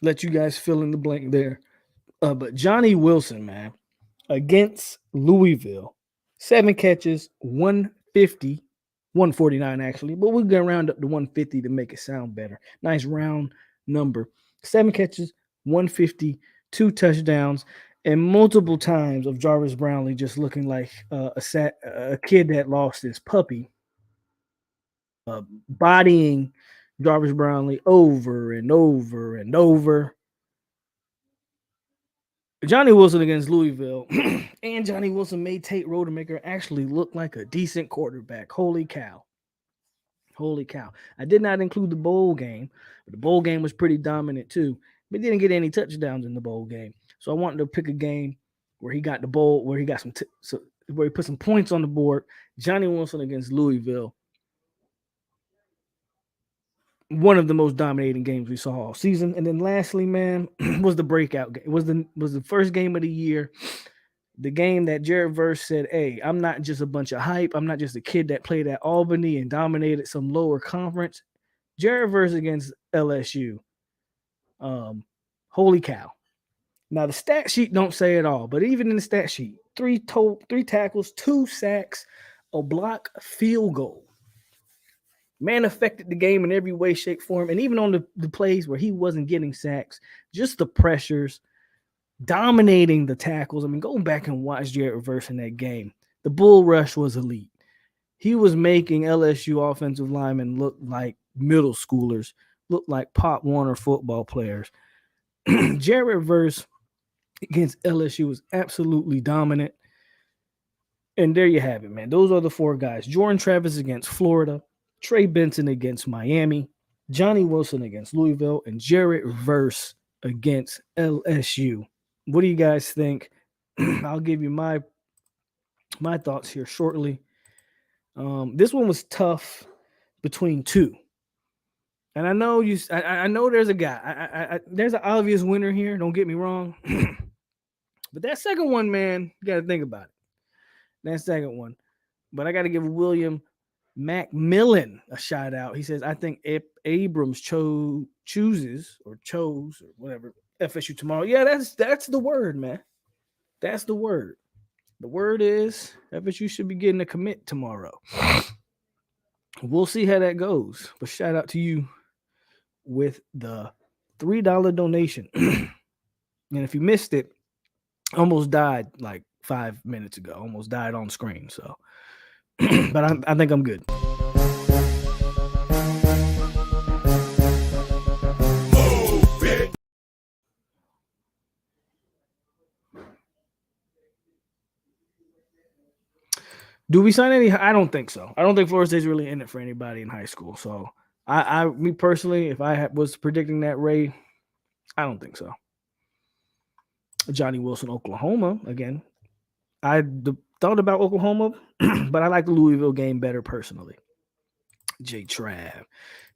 Let you guys fill in the blank there. But Johnny Wilson, man, against Louisville, 7 catches, 150, 149 actually, but we're going to round up to 150 to make it sound better. Nice round number. 7 catches, 150, 2 touchdowns, and multiple times of Jarvis Brownlee just looking like a kid that lost his puppy, bodying Jarvis Brownlee over and over and over. Johnny Wilson against Louisville, and Johnny Wilson made Tate Rodemaker actually look like a decent quarterback. Holy cow. I did not include the bowl game, but the bowl game was pretty dominant too. But didn't get any touchdowns in the bowl game. So I wanted to pick a game where he got the bowl, where he got where he put some points on the board. Johnny Wilson against Louisville. One of the most dominating games we saw all season. And then lastly, man, was the breakout game. Was the first game of the year. The game that Jared Verse said, hey, I'm not just a bunch of hype. I'm not just a kid that played at Albany and dominated some lower conference. Jared Verse against LSU. Holy cow. Now, the stat sheet don't say it all, but even in the stat sheet, 3 tackles, 2 sacks, a block, a field goal. Man affected the game in every way, shape, form, and even on the plays where he wasn't getting sacks, just the pressures, dominating the tackles. I mean, go back and watch Jared Verse in that game. The bull rush was elite. He was making LSU offensive linemen look like middle schoolers, look like Pop Warner football players. Jared Verse against LSU was absolutely dominant. And there you have it, man. Those are the 4 guys. Jordan Travis against Florida, Trey Benson against Miami, Johnny Wilson against Louisville, and Jared Verse against LSU. What do you guys think? I'll give you my thoughts here shortly. This one was tough between 2. And I know I know there's a guy. There's an obvious winner here. Don't get me wrong. But that second one, man, you got to think about it. That second one. But I got to give William Macmillan a shout out. He says, I think Abrams chose or whatever FSU tomorrow. Yeah, that's the word, man. That's the word. The word is FSU should be getting a commit tomorrow. We'll see how that goes. But shout out to you with the $3 donation. And if you missed it, almost died like 5 minutes ago. Almost died on screen. So, but I think I'm good. Do we sign any? I don't think so. I don't think Florida State's really in it for anybody in high school. So, me personally, if I was predicting that, Ray, I don't think so. Johnny Wilson, Oklahoma, again. I thought about Oklahoma, but I like the Louisville game better personally. J. Trav.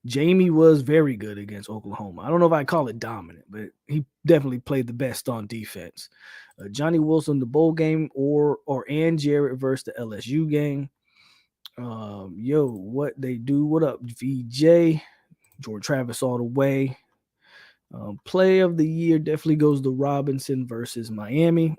Jamie was very good against Oklahoma. I don't know if I call it dominant, but he definitely played the best on defense. Johnny Wilson, the bowl game, and Jarrett versus the LSU game. What they do? What up, VJ? George Travis all the way. Play of the year definitely goes to Robinson versus Miami.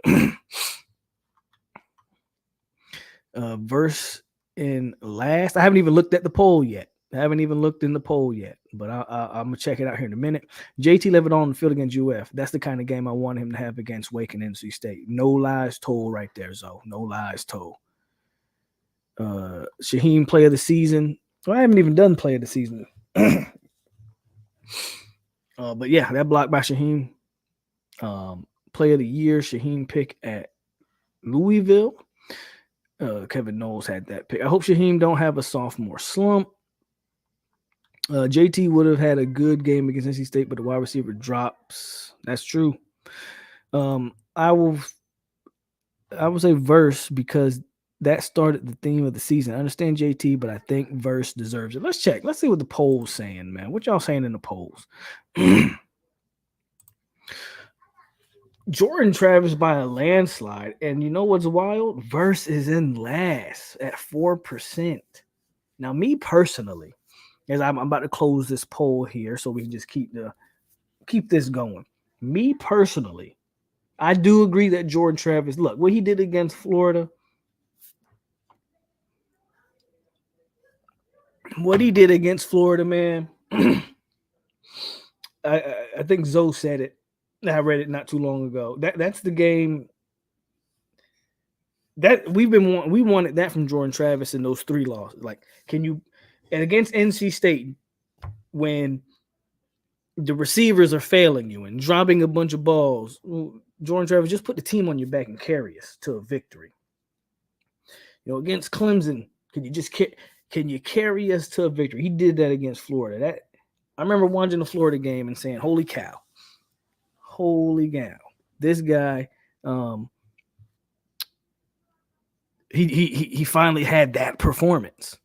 Verse in last. I haven't even looked at the poll yet. But I'm gonna check it out here in a minute. JT Levitt on the field against UF. That's the kind of game I want him to have against Wake and NC State. No lies told right there, Zoe. No lies told. Shaheem play of the season. Well, I haven't even done play of the season. But yeah, that block by Shaheem. Play of the year, Shaheem pick at Louisville. Kevin Knowles had that pick. I hope Shaheem don't have a sophomore slump. JT would have had a good game against NC State, but the wide receiver drops. That's true. I will say verse because that started the theme of the season. I understand JT, but I think verse deserves it. Let's check. Let's see what the poll's saying, man. What y'all saying in the polls? Jordan Travis by a landslide. And you know what's wild? Verse is in last at 4%. Now, me personally, as I'm about to close this poll here so we can just keep this going. Me personally, I do agree that Jordan Travis, look, what he did against Florida, man, I think Zoe said it. I read it not too long ago. That's the game that we wanted that from Jordan Travis in those 3 losses. Like, and against NC State, when the receivers are failing you and dropping a bunch of balls, Jordan Travis, just put the team on your back and carry us to a victory. Against Clemson, can you carry us to a victory? He did that against Florida. I remember watching the Florida game and saying, holy cow, this guy, he finally had that performance.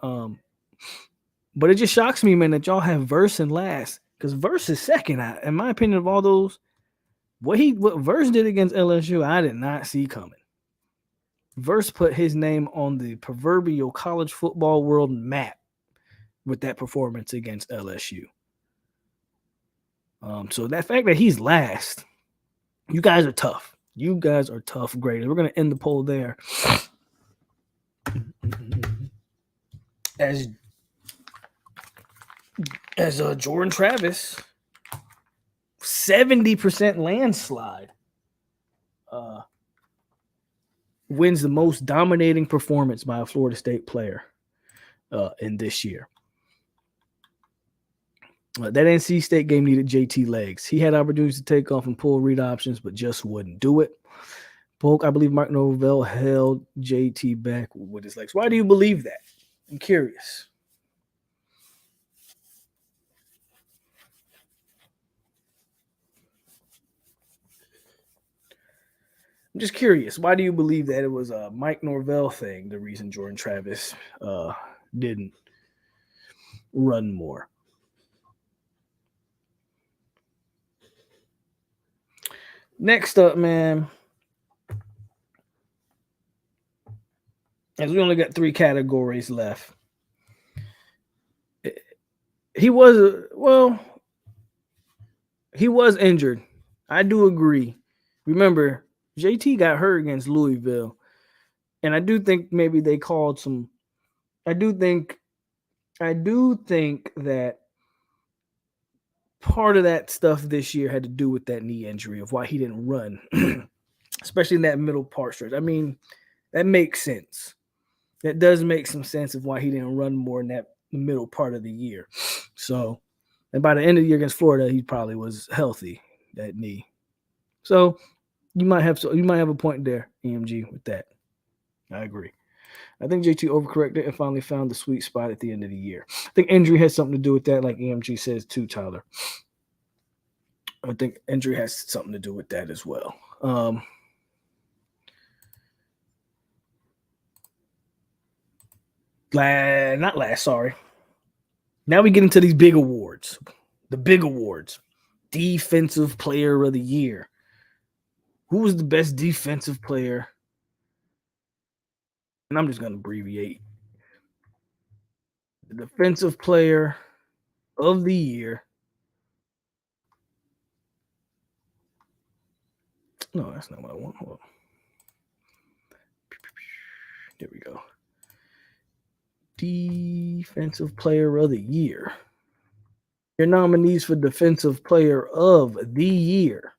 But it just shocks me, man, that y'all have Verse in last, because Verse is second. In my opinion, of all those, what Verse did against LSU, I did not see coming. Verse put his name on the proverbial college football world map with that performance against LSU. So that fact that he's last, you guys are tough. You guys are tough graders. We're going to end the poll there. As Jordan Travis, 70% landslide, wins the most dominating performance by a Florida State player in this year. That NC State game needed JT legs. He had opportunities to take off and pull read options, but just wouldn't do it. POLK, I believe Mark Norvell held JT back with his legs. Why do you believe that? I'm curious. I'm just curious. Why do you believe that it was a Mike Norvell thing, the reason Jordan Travis didn't run more? Next up, man. as we only got 3 categories left. He was injured. I do agree. Remember, JT got hurt against Louisville, and I do think maybe they called some. I do think that part of that stuff this year had to do with that knee injury of why he didn't run, especially in that middle part stretch. I mean, that makes sense. That does make some sense of why he didn't run more in that middle part of the year. So, and by the end of the year against Florida, he probably was healthy, that knee. So you might have a point there, EMG, with that. I agree. I think JT overcorrected and finally found the sweet spot at the end of the year. I think injury has something to do with that, like EMG says too, Tyler. I think injury has something to do with that as well. Sorry. Now we get into these big awards. The big awards. Defensive Player of the Year. Who was the best defensive player? And I'm just going to abbreviate. The Defensive Player of the Year. No, that's not what I want. Hold on. There we go. Defensive Player of the Year. Your nominees for Defensive Player of the Year.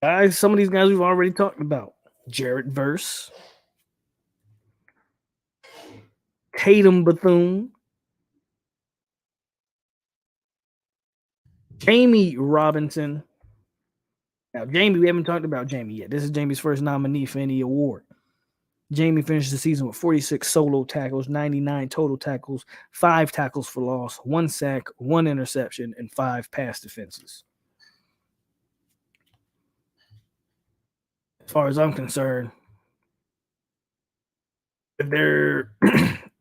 Guys, some of these guys we've already talked about. Jared Verse. Tatum Bethune. Jamie Robinson. Now, Jamie, we haven't talked about Jamie yet. This is Jamie's first nominee for any award. Jamie finished the season with 46 solo tackles, 99 total tackles, 5 tackles for loss, 1 sack, 1 interception, and 5 pass defenses. As far as I'm concerned, they're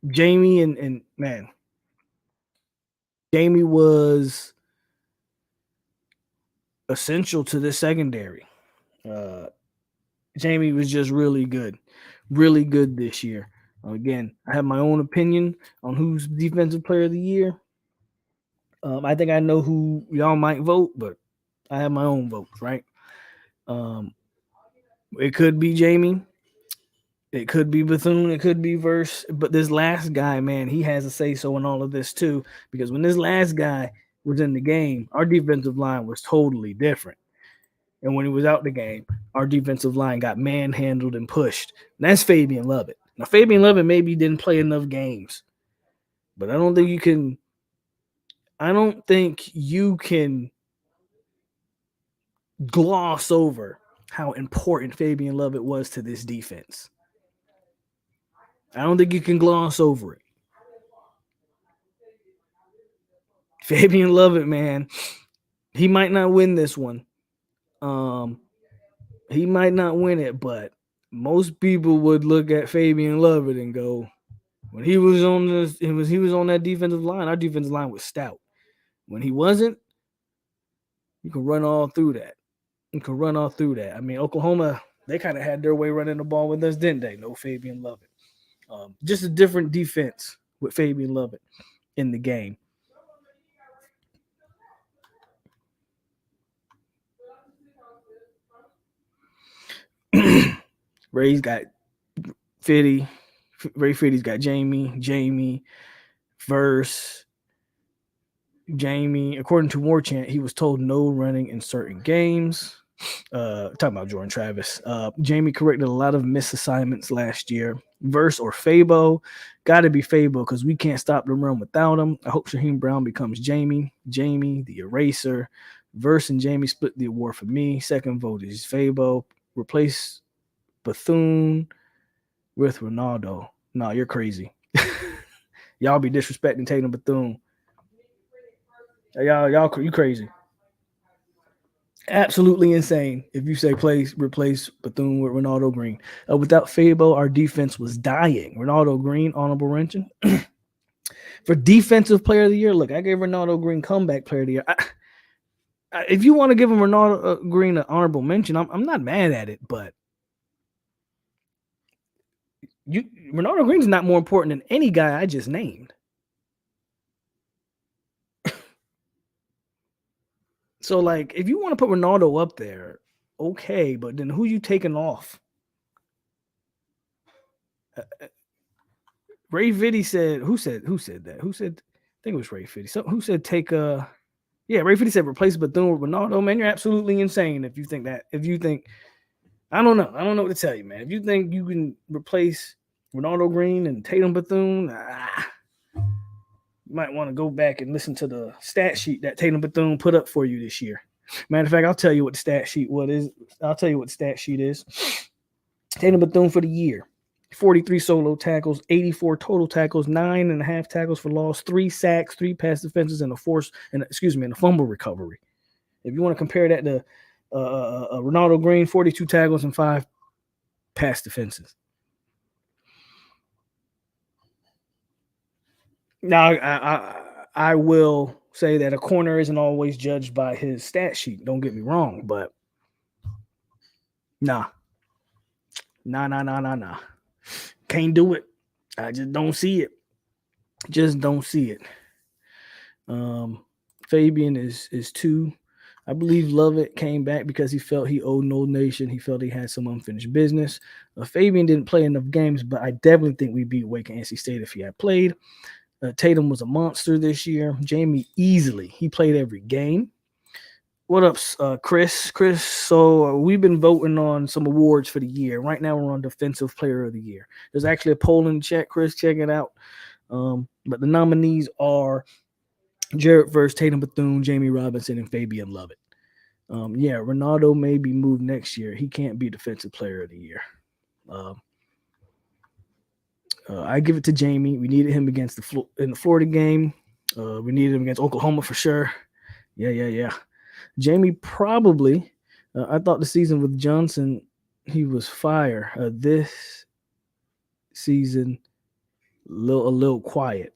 Jamie and man, Jamie was essential to the secondary. Jamie was just really good this year. Again, I have my own opinion on who's Defensive Player of the Year. I think I know who y'all might vote, but I have my own votes, right? It could be Jamie. It could be Bethune. It could be Verse. But this last guy, man, he has a say-so in all of this too. Because when this last guy was in the game, our defensive line was totally different. And when he was out the game, our defensive line got manhandled and pushed. And that's Fabian Lovett. Now, Fabian Lovett maybe didn't play enough games. But I don't think you can gloss over how important Fabian Lovett was to this defense. I don't think you can gloss over it. Fabian Lovett, man, he might not win this one. He might not win it, but most people would look at Fabian Lovett and go, when he was on that defensive line, our defensive line was stout. When he wasn't, you can run all through that. I mean, Oklahoma, they kind of had their way running the ball with us, didn't they? No Fabian Lovett. Just a different defense with Fabian Lovett in the game. Ray's got Fitty. Ray Fitty's got Jamie, Verse, Jamie. According to Warchant, he was told no running in certain games. Talking about Jordan Travis. Jamie corrected a lot of misassignments last year. Verse or Fabo. Got to be Fabo because we can't stop the run without him. I hope Shaheem Brown becomes Jamie, the eraser. Verse and Jamie split the award for me. Second vote is Fabo. Replace Bethune with Ronaldo. No, you're crazy. Y'all be disrespecting Tatum Bethune. Y'all, you crazy. Absolutely insane if you say replace Bethune with Ronaldo Green. Without Fabo, our defense was dying. Ronaldo Green, honorable mention. For Defensive Player of the Year, look, I gave Ronaldo Green Comeback Player of the Year. If you want to give him Ronaldo Green an honorable mention, I'm not mad at it, but Ronaldo Green's not more important than any guy I just named. So, like, if you want to put Ronaldo up there, okay, but then who you taking off? Ray Vitti said, who said that? Who said, I think it was Ray Vitti. Who said take Ray Vitti said replace Bethune with Ronaldo. Man, you're absolutely insane if you think that. If you think, I don't know what to tell you, man. If you think you can replace Ronaldo Green and Tatum Bethune, you might want to go back and listen to the stat sheet that Tatum Bethune put up for you this year. Matter of fact, I'll tell you what the stat sheet is. Tatum Bethune for the year: 43 solo tackles, 84 total tackles, 9.5 tackles for loss, 3 sacks, 3 pass defenses, and a fumble recovery. If you want to compare that to Ronaldo Green, 42 tackles and 5 pass defenses. Now, I will say that a corner isn't always judged by his stat sheet. Don't get me wrong, but nah. Can't do it. I just don't see it. Fabian is 2. I believe Lovett came back because he felt he owed no nation. He felt he had some unfinished business. Fabian didn't play enough games, but I definitely think we beat Wake and NC State if he had played. Tatum was a monster this year. Jamie easily. He played every game. What up, Chris? So we've been voting on some awards for the year. Right now we're on Defensive Player of the Year. There's actually a poll in the chat, Chris. Check it out. But the nominees are Jarrett versus Tatum Bethune, Jamie Robinson, and Fabian Lovett. Ronaldo may be moved next year. He can't be Defensive Player of the Year. I give it to Jamie. We needed him against in the Florida game. We needed him against Oklahoma for sure. Yeah. Jamie probably. I thought the season with Johnson, he was fire. This season, a little quiet.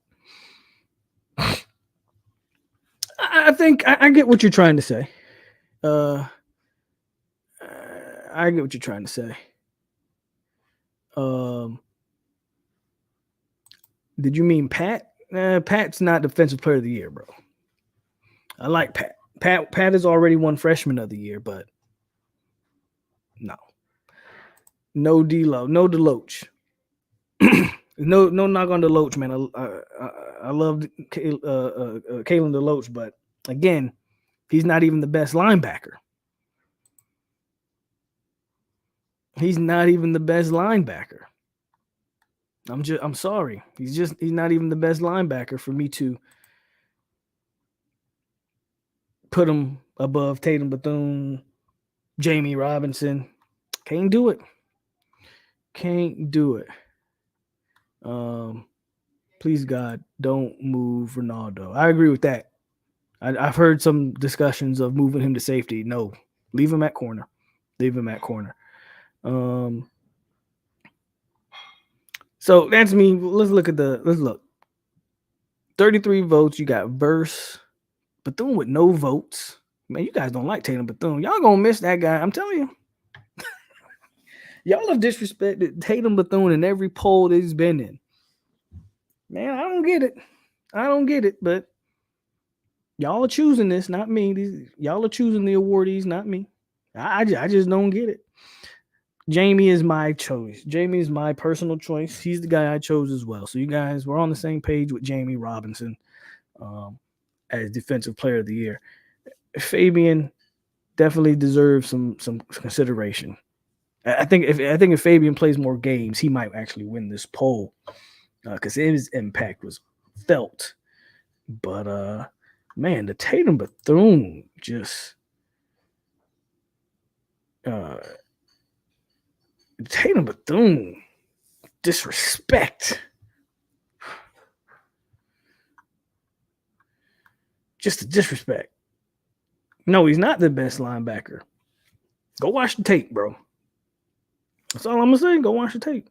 I think I get what you're trying to say. I get what you're trying to say. Did you mean Pat? Pat's not Defensive Player of the Year, bro. I like Pat. Pat has already won Freshman of the Year, but no D-Lo, no Deloach. no knock on Deloach, man. I love Kalen Deloach, but again, he's not even the best linebacker. He's not even the best linebacker. I'm sorry. He's not even the best linebacker for me to put him above Tatum Bethune, Jamie Robinson. Can't do it. Please God, don't move Ronaldo. I agree with that. I've heard some discussions of moving him to safety. No, leave him at corner. So that's me. Let's look. 33 votes. You got Verse. Bethune with no votes. Man, you guys don't like Tatum Bethune. Y'all gonna miss that guy. I'm telling you. Y'all have disrespected Tatum Bethune in every poll that he's been in. Man, I don't get it. But y'all are choosing this, not me. Y'all are choosing the awardees, not me. I just don't get it. Jamie is my choice. Jamie is my personal choice. He's the guy I chose as well. So you guys, we're on the same page with Jamie Robinson as Defensive Player of the Year. Fabian definitely deserves some consideration. I think if Fabian plays more games, he might actually win this poll because his impact was felt. But man, the Tatum Bethune just Tatum Bethune disrespect. Just a disrespect. No, he's not the best linebacker. Go watch the tape, bro. That's all I'm gonna say. Go watch the tape.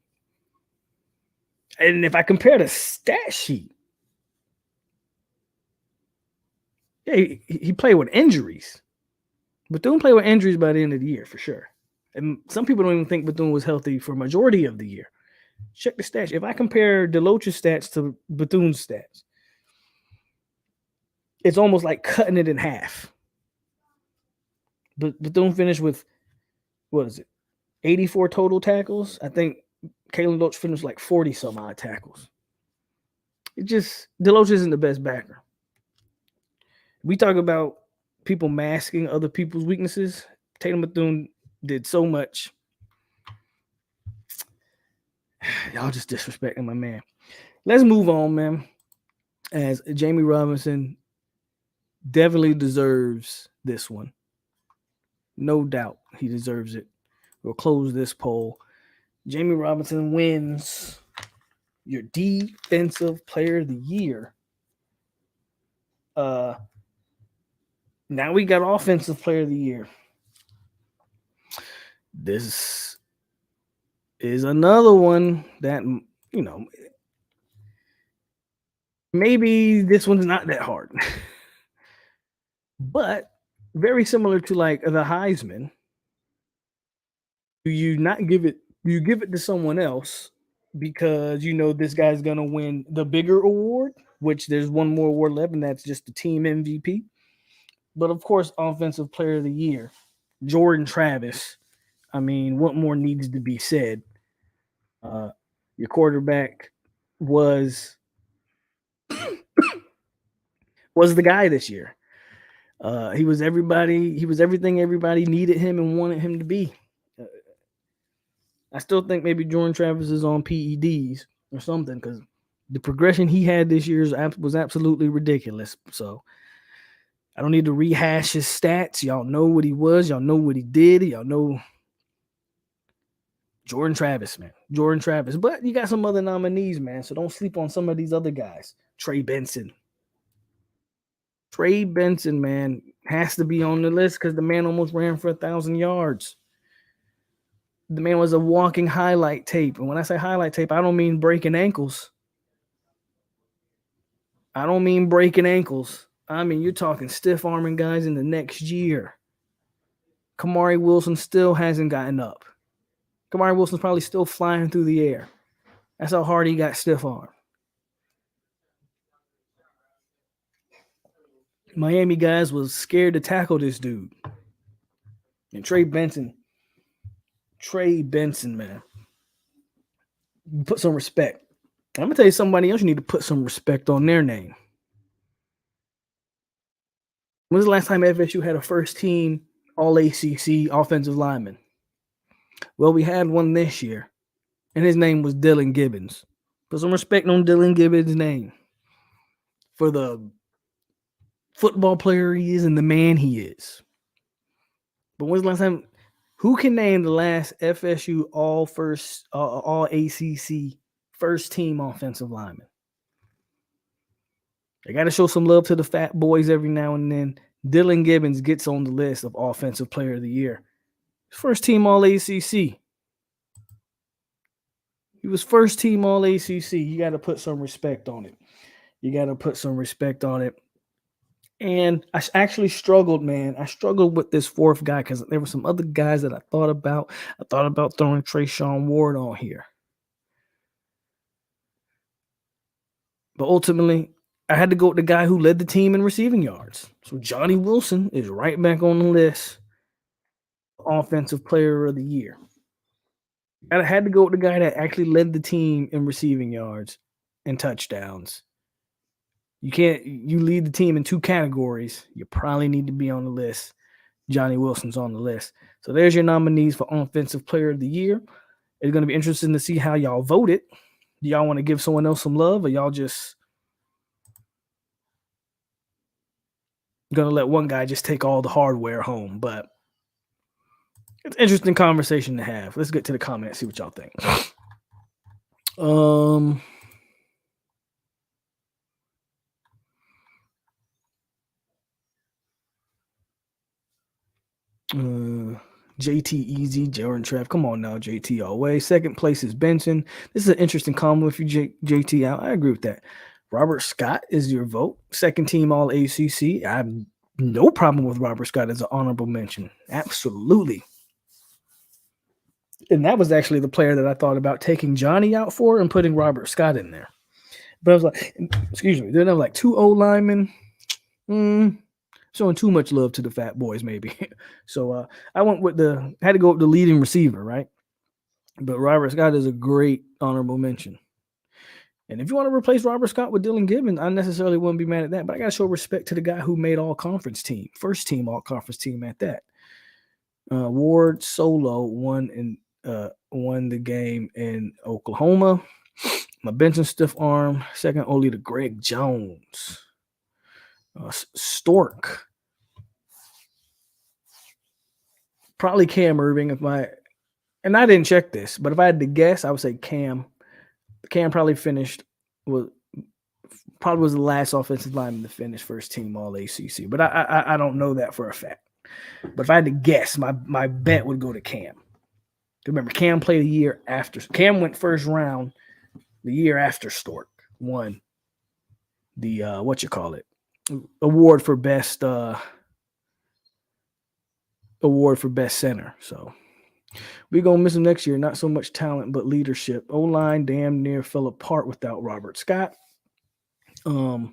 And if I compare the stat sheet, yeah, he played with injuries. Bethune played with injuries by the end of the year for sure. And some people don't even think Bethune was healthy for a majority of the year. Check the stats. If I compare Deloach's stats to Bethune's stats, it's almost like cutting it in half. But Bethune finished with, what is it, 84 total tackles? I think Kalen Deloach finished like 40 some odd tackles. It just, Deloach isn't the best backer. We talk about people masking other people's weaknesses. Tatum Bethune did so much. Y'all just disrespecting my man. Let's move on, man. As Jamie Robinson definitely deserves this one. No doubt he deserves it. We'll close this poll. Jamie Robinson wins your Defensive Player of the Year. Now we got Offensive Player of the Year. This is another one that, you know, maybe this one's not that hard. But very similar to like the Heisman. Do you not give it? You give it to someone else because you know this guy's gonna win the bigger award, which there's one more award left, and that's just the team MVP. But of course, Offensive Player of the Year, Jordan Travis. I mean, what more needs to be said? Your quarterback was the guy this year. He was everybody. He was everything everybody needed him and wanted him to be. I still think maybe Jordan Travis is on PEDs or something because the progression he had this year was absolutely ridiculous. So I don't need to rehash his stats. Y'all know what he was. Y'all know what he did. Y'all know Jordan Travis, man. Jordan Travis. But you got some other nominees, man. So don't sleep on some of these other guys. Trey Benson. Trey Benson, man, has to be on the list because the man almost ran for 1,000 yards. The man was a walking highlight tape. And when I say highlight tape, I don't mean breaking ankles. I mean you're talking stiff arming guys in the next year. Kamari Wilson still hasn't gotten up. Kamari Wilson's probably still flying through the air. That's how hard he got stiff arm. Miami guys was scared to tackle this dude. And Trey Benson, man. Put some respect. I'm going to tell you somebody else you need to put some respect on their name. When was the last time FSU had a first team All-ACC offensive lineman? Well, we had one this year, and his name was Dylan Gibbons. Put some respect on Dylan Gibbons' name for the football player he is and the man he is. But when's the last time? Who can name the last FSU All-ACC first team offensive lineman? They got to show some love to the fat boys every now and then. Dylan Gibbons gets on the list of Offensive Player of the Year. First team All-ACC. He was first team All-ACC. You got to put some respect on it. And I actually struggled, man. I struggled with this fourth guy because there were some other guys that I thought about. I thought about throwing Trayshawn Ward on here. But ultimately, I had to go with the guy who led the team in receiving yards. So Johnny Wilson is right back on the list. Offensive Player of the Year. I had to go with the guy that actually led the team in receiving yards and touchdowns. You lead the team in two categories. You probably need to be on the list. Johnny Wilson's on the list. So there's your nominees for Offensive Player of the Year. It's going to be interesting to see how y'all voted. Do y'all want to give someone else some love, or y'all just going to let one guy just take all the hardware home? But it's an interesting conversation to have. Let's get to the comments, see what y'all think. JT Easy, Jordan Trev. Come on now, JT always. Second place is Benson. This is an interesting comment with you, JT. I agree with that. Robert Scott is your vote. Second team All-ACC. I have no problem with Robert Scott as an honorable mention. Absolutely. And that was actually the player that I thought about taking Johnny out for and putting Robert Scott in there. But I was like, excuse me, then I was like 2 O linemen. Showing too much love to the fat boys, maybe. So I went with had to go with the leading receiver, right? But Robert Scott is a great honorable mention. And if you want to replace Robert Scott with Dylan Gibbons, I necessarily wouldn't be mad at that. But I got to show respect to the guy who made all-conference team, first team all-conference team at that. Ward Solo won the game in Oklahoma. My bench and stiff arm, second only to Greg Jones. Stork. Probably Cam Irving and I didn't check this, but if I had to guess, I would say Cam. Cam probably was the last offensive lineman to finish first team all ACC, but I don't know that for a fact. But if I had to guess, my bet would go to Cam. Remember, Cam played a year after. Cam went first round the year after Stork won the award for best center. So we're gonna miss him next year. Not so much talent, but leadership. O-line damn near fell apart without Robert Scott. The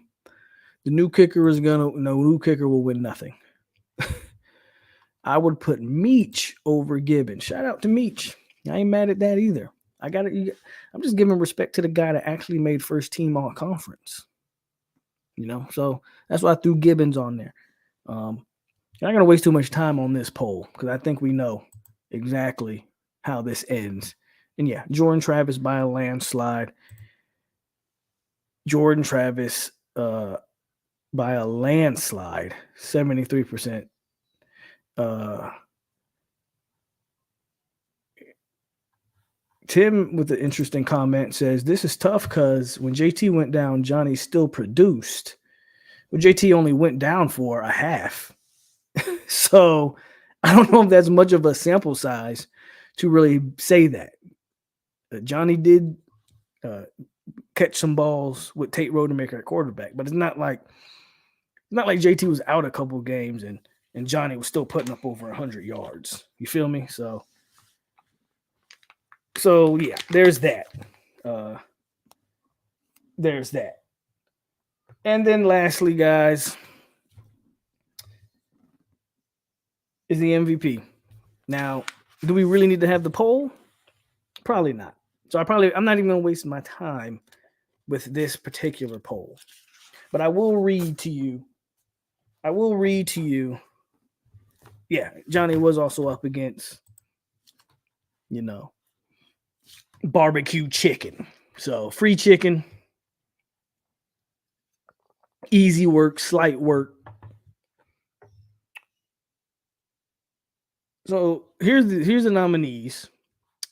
new kicker will win nothing. I would put Meach over Gibbons. Shout out to Meach. I ain't mad at that either. I'm just giving respect to the guy that actually made first team all conference. So that's why I threw Gibbons on there. I'm not gonna waste too much time on this poll because I think we know exactly how this ends. And yeah, Jordan Travis by a landslide. Jordan Travis by a landslide, 73%. Tim with an interesting comment says, this is tough because when JT went down, Johnny still produced. Well, JT only went down for a half. So I don't know if that's much of a sample size to really say that. Johnny did catch some balls with Tate Rodemaker at quarterback, but it's not like JT was out a couple of games and Johnny was still putting up over 100 yards. You feel me? So yeah, there's that. And then lastly, guys, is the MVP. Now, do we really need to have the poll? Probably not. So I'm not even going to waste my time with this particular poll. But I will read to you. Yeah, Johnny was also up against, barbecue chicken. So free chicken, easy work, slight work. So here's the nominees.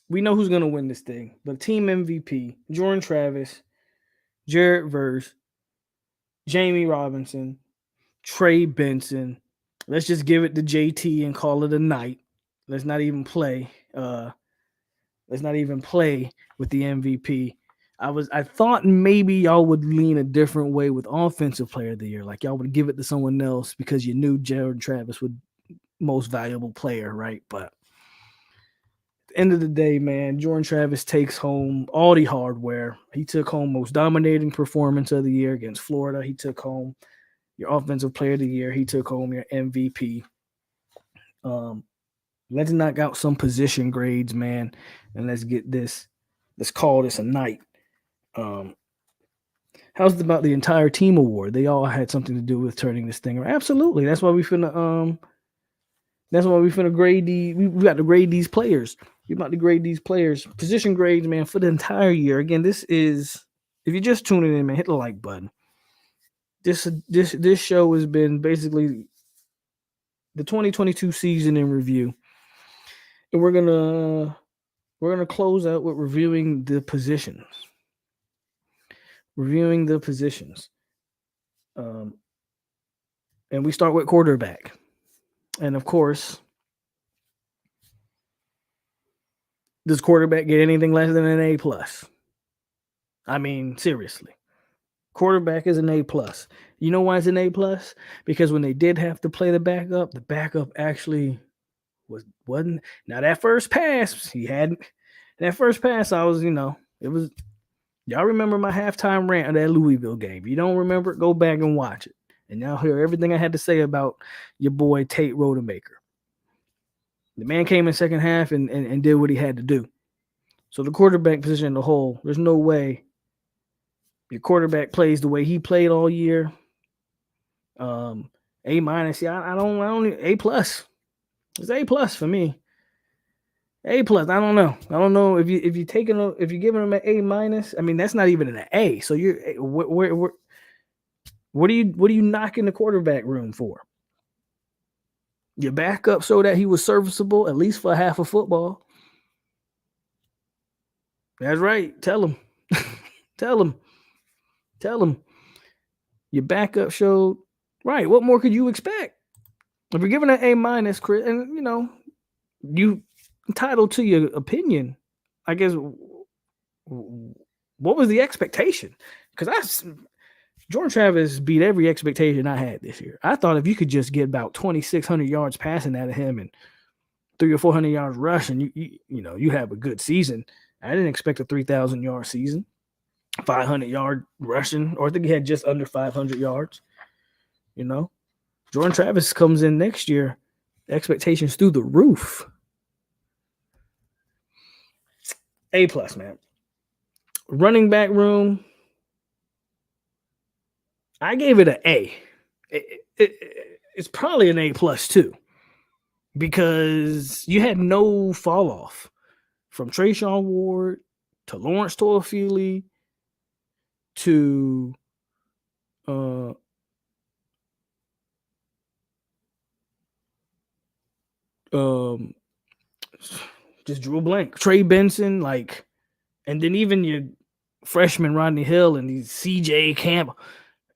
We know who's going to win this thing. But team MVP, Jordan Travis, Jared Verse, Jamie Robinson, Trey Benson. Let's just give it to JT and call it a night. Let's not even play with the MVP. I thought maybe y'all would lean a different way with offensive player of the year. Like y'all would give it to someone else because you knew Jordan Travis would most valuable player, right? But at the end of the day, man, Jordan Travis takes home all the hardware. He took home most dominating performance of the year against Florida. He took home your offensive player of the year. He took home your MVP. Let's knock out some position grades, man, and let's call this a night. How's about the entire team award? They all had something to do with turning this thing around. Absolutely. That's why we finna grade we got to grade these players. We're about to grade these players. Position grades, man, for the entire year. Again, this is, if you're just tuning in, man, hit the like button. This show has been basically the 2022 season in review. And we're gonna close out with reviewing the positions. And we start with quarterback. And of course, does quarterback get anything less than an A+? I mean, seriously. Quarterback is an A+. You know why it's an A+? Because when they did have to play the backup actually wasn't now that first pass he had. That first pass, I was, it was. Y'all remember my halftime rant of that Louisville game? If you don't remember it, go back and watch it, and y'all hear everything I had to say about your boy Tate Rodemaker. The man came in second half and did what he had to do. So the quarterback position in the whole, there's no way your quarterback plays the way he played all year. A minus. Yeah, I don't A plus. It's A plus for me. A plus. I don't know if you're giving him an A minus. I mean, that's not even an A. So you're what are you knocking the quarterback room for? Your backup so that he was serviceable at least for half of football. That's right. Tell him. Tell him. Your backup showed right. What more could you expect? If you're giving an A minus, Chris, and you entitled to your opinion, I guess. What was the expectation? Because Jordan Travis beat every expectation I had this year. I thought if you could just get about 2,600 yards passing out of him and 300 or 400 yards rushing, you have a good season. I didn't expect a 3,000 yard season, 500 yard rushing, or I think he had just under 500 yards. Jordan Travis comes in next year, expectations through the roof. A plus, man. Running back room, I gave it an A. It's probably an A plus too, because you had no fall off from Trayshawn Ward to Lawrence Toafili to just drew a blank. Trey Benson, and then even your freshman Rodney Hill and these CJ Camp.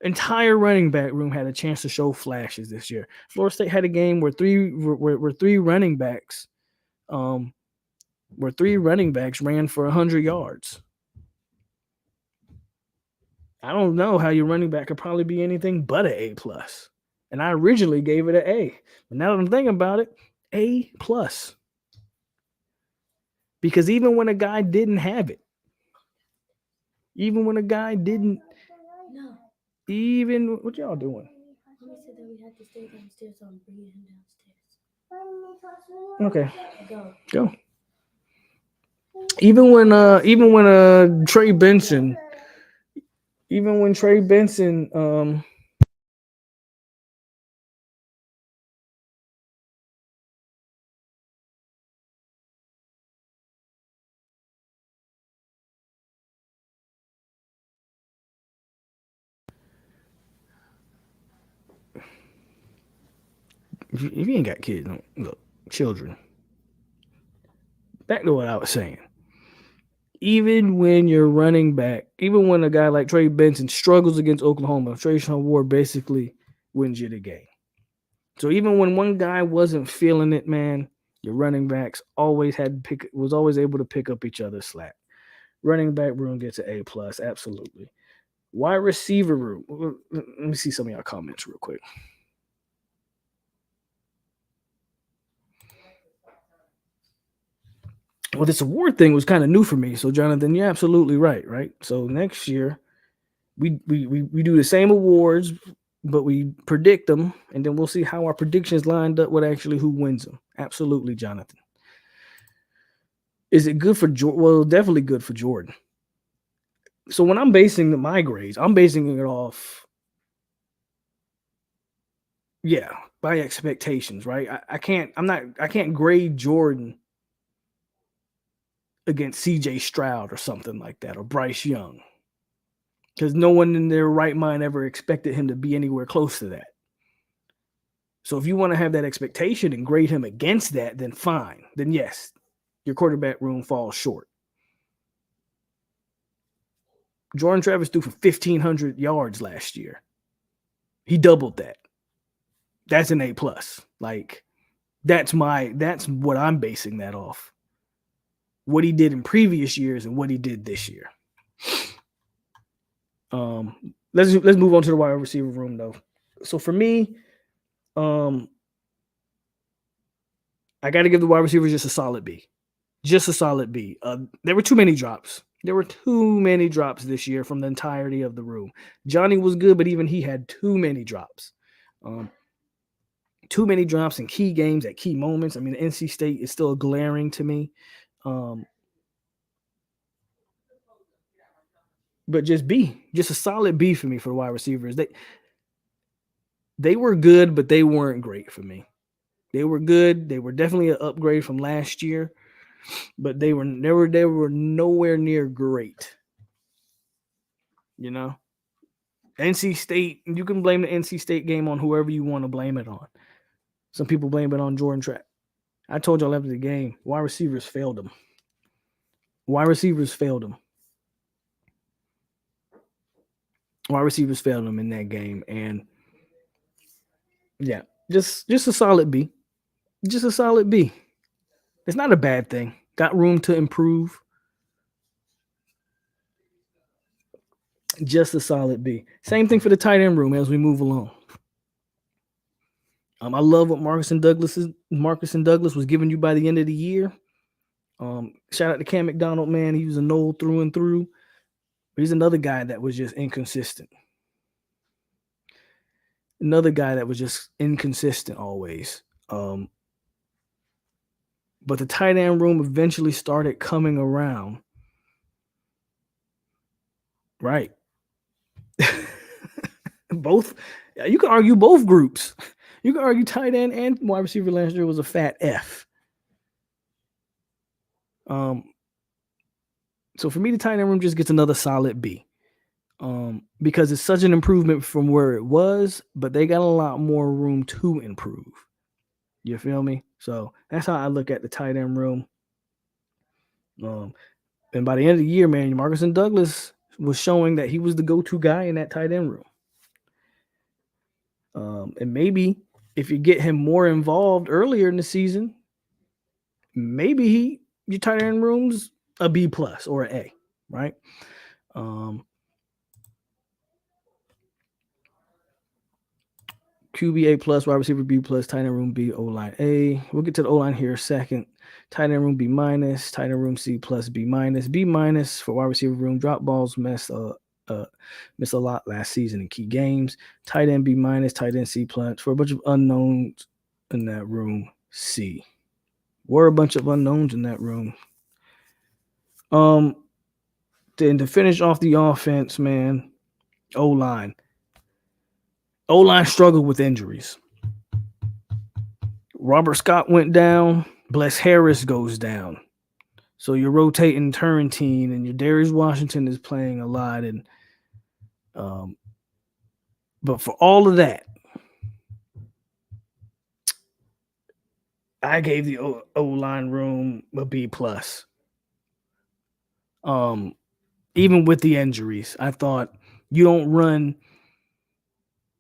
Entire running back room had a chance to show flashes this year. Florida State had a game where three running backs ran for 100 yards. I don't know how your running back could probably be anything but an A plus. And I originally gave it an A. But now that I'm thinking about it, A plus. Because even when a guy didn't have it, what y'all doing? He said that we had to stay downstairs, so I'm bringing him downstairs. Okay. Go. Even when Trey Benson if you ain't got kids, look, children. Back to what I was saying. Even when you're running back, even when a guy like Trey Benson struggles against Oklahoma, Trayshawn Ward basically wins you the game. So even when one guy wasn't feeling it, man, your running backs was always able to pick up each other's slack. Running back room gets an A plus, absolutely. Wide receiver room. Let me see some of y'all comments real quick. Well, this award thing was kind of new for me. So, Jonathan, you're absolutely right? So next year, we do the same awards, but we predict them, and then we'll see how our predictions lined up with actually who wins them. Absolutely, Jonathan. Is it good for Jordan? Well, definitely good for Jordan. So when I'm basing my grades, I'm basing it off, by expectations, right? I can't grade Jordan against CJ Stroud or something like that, or Bryce Young, because no one in their right mind ever expected him to be anywhere close to that. So if you want to have that expectation and grade him against that, then fine. Then yes, your quarterback room falls short. Jordan Travis threw for 1,500 yards last year. He doubled that. That's an A plus. That's what I'm basing that off. What he did in previous years and what he did this year. Let's move on to the wide receiver room though. So for me, I I got to give the wide receivers just a solid B. Just a solid B. There were too many drops. There were too many drops this year from the entirety of the room. Johnny was good, but even he had too many drops. Too many drops in key games at key moments. I mean, NC State is still glaring to me. But just B, just a solid B for me for the wide receivers. They were good, but they weren't great for me. They were good. They were definitely an upgrade from last year, but they were nowhere near great. You know, NC State, you can blame the NC State game on whoever you want to blame it on. Some people blame it on Jordan Trapp. I told y'all after the game, wide receivers failed them. Wide receivers failed them. Wide receivers failed them in that game. And yeah, just a solid B. Just a solid B. It's not a bad thing. Got room to improve. Just a solid B. Same thing for the tight end room as we move along. I love what Marcus and Douglas was giving you by the end of the year. Shout out to Cam McDonald, man. He was a Knoll through and through. He's another guy that was just inconsistent. Another guy that was just inconsistent always. But the tight end room eventually started coming around. Right. Both. You can argue both groups. You can argue tight end and wide receiver last year was a fat F. So for me, the tight end room just gets another solid B. Because it's such an improvement from where it was, but they got a lot more room to improve. You feel me? So that's how I look at the tight end room. And by the end of the year, man, Marcus and Douglas was showing that he was the go-to guy in that tight end room. And maybe if you get him more involved earlier in the season, maybe your tight end room's a B plus or an A, right? QB A plus, wide receiver B plus, tight end room B, O-line A. We'll get to the O-line here second. Tight end room B minus, tight end room C plus, B minus. B minus for wide receiver room. Drop balls missed a lot last season in key games. Tight end B minus, tight end C plus. For a bunch of unknowns in that room, C. Were a bunch of unknowns in that room. Then to finish off the offense, man, O-line. O-line struggled with injuries. Robert Scott went down. Bless Harris goes down. So you're rotating Turrentine, and your Darius Washington is playing a lot. And but for all of that, I gave the O-line room a B plus. Even with the injuries, I thought you don't run.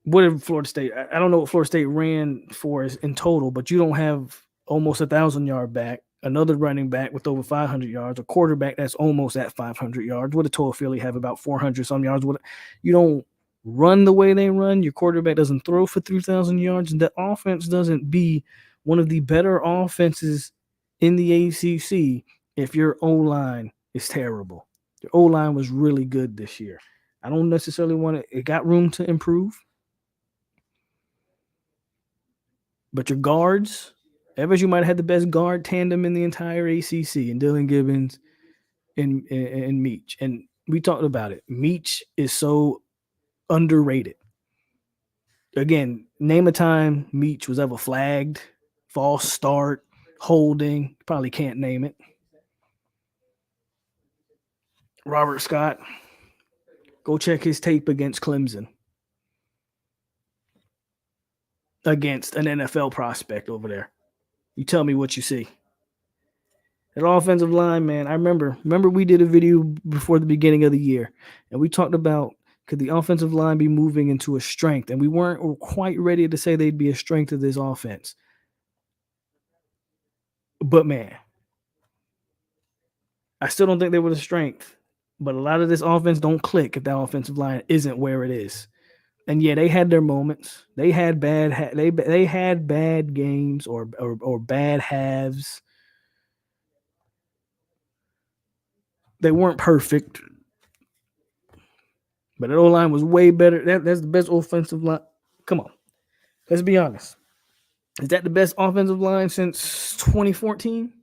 What did Florida State? I don't know what Florida State ran for in total, but you don't have almost 1,000-yard back, another running back with over 500 yards, a quarterback that's almost at 500 yards. What did Toafili have? About 400 some yards. You don't run the way they run. Your quarterback doesn't throw for 3,000 yards, and the offense doesn't be one of the better offenses in the ACC if your O-line is terrible. Your O-line was really good this year. I don't necessarily want it. It got room to improve. But your guards, FSU might have had the best guard tandem in the entire ACC, and Dylan Gibbons and Meach. And we talked about it. Meach is so underrated. Again, name a time Meach was ever flagged, false start, holding. Probably can't name it. Robert Scott, go check his tape against Clemson. Against an NFL prospect over there. You tell me what you see. That offensive line, man, I remember we did a video before the beginning of the year, and we talked about could the offensive line be moving into a strength, and we weren't quite ready to say they'd be a strength of this offense. But, man, I still don't think they were the strength, but a lot of this offense don't click if that offensive line isn't where it is. And yeah, they had their moments. They had they had bad games or bad halves. They weren't perfect, but the O-line was way better. That's the best offensive line. Come on, let's be honest. Is that the best offensive line since 2014?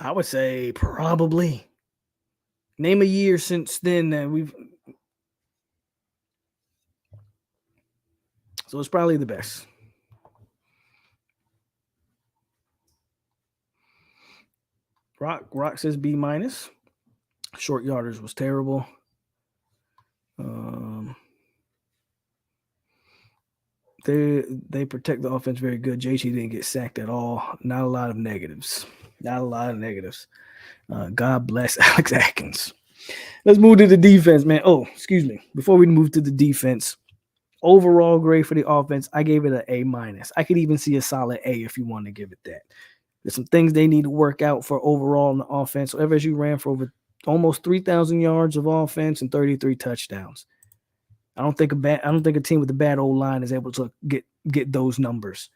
I would say probably. Name a year since then that we've. So it's probably the best. Rock says B minus. Short yarders was terrible. They protect the offense very good. JT didn't get sacked at all. Not a lot of negatives. God bless Alex Atkins. Let's move to the defense, man. Oh, excuse me. Before we move to the defense, overall grade for the offense, I gave it an A minus. I could even see a solid A if you want to give it that. There's some things they need to work out for overall in the offense. So FSU ran for over almost 3,000 yards of offense and 33 touchdowns. I don't think a team with a bad old line is able to get those numbers.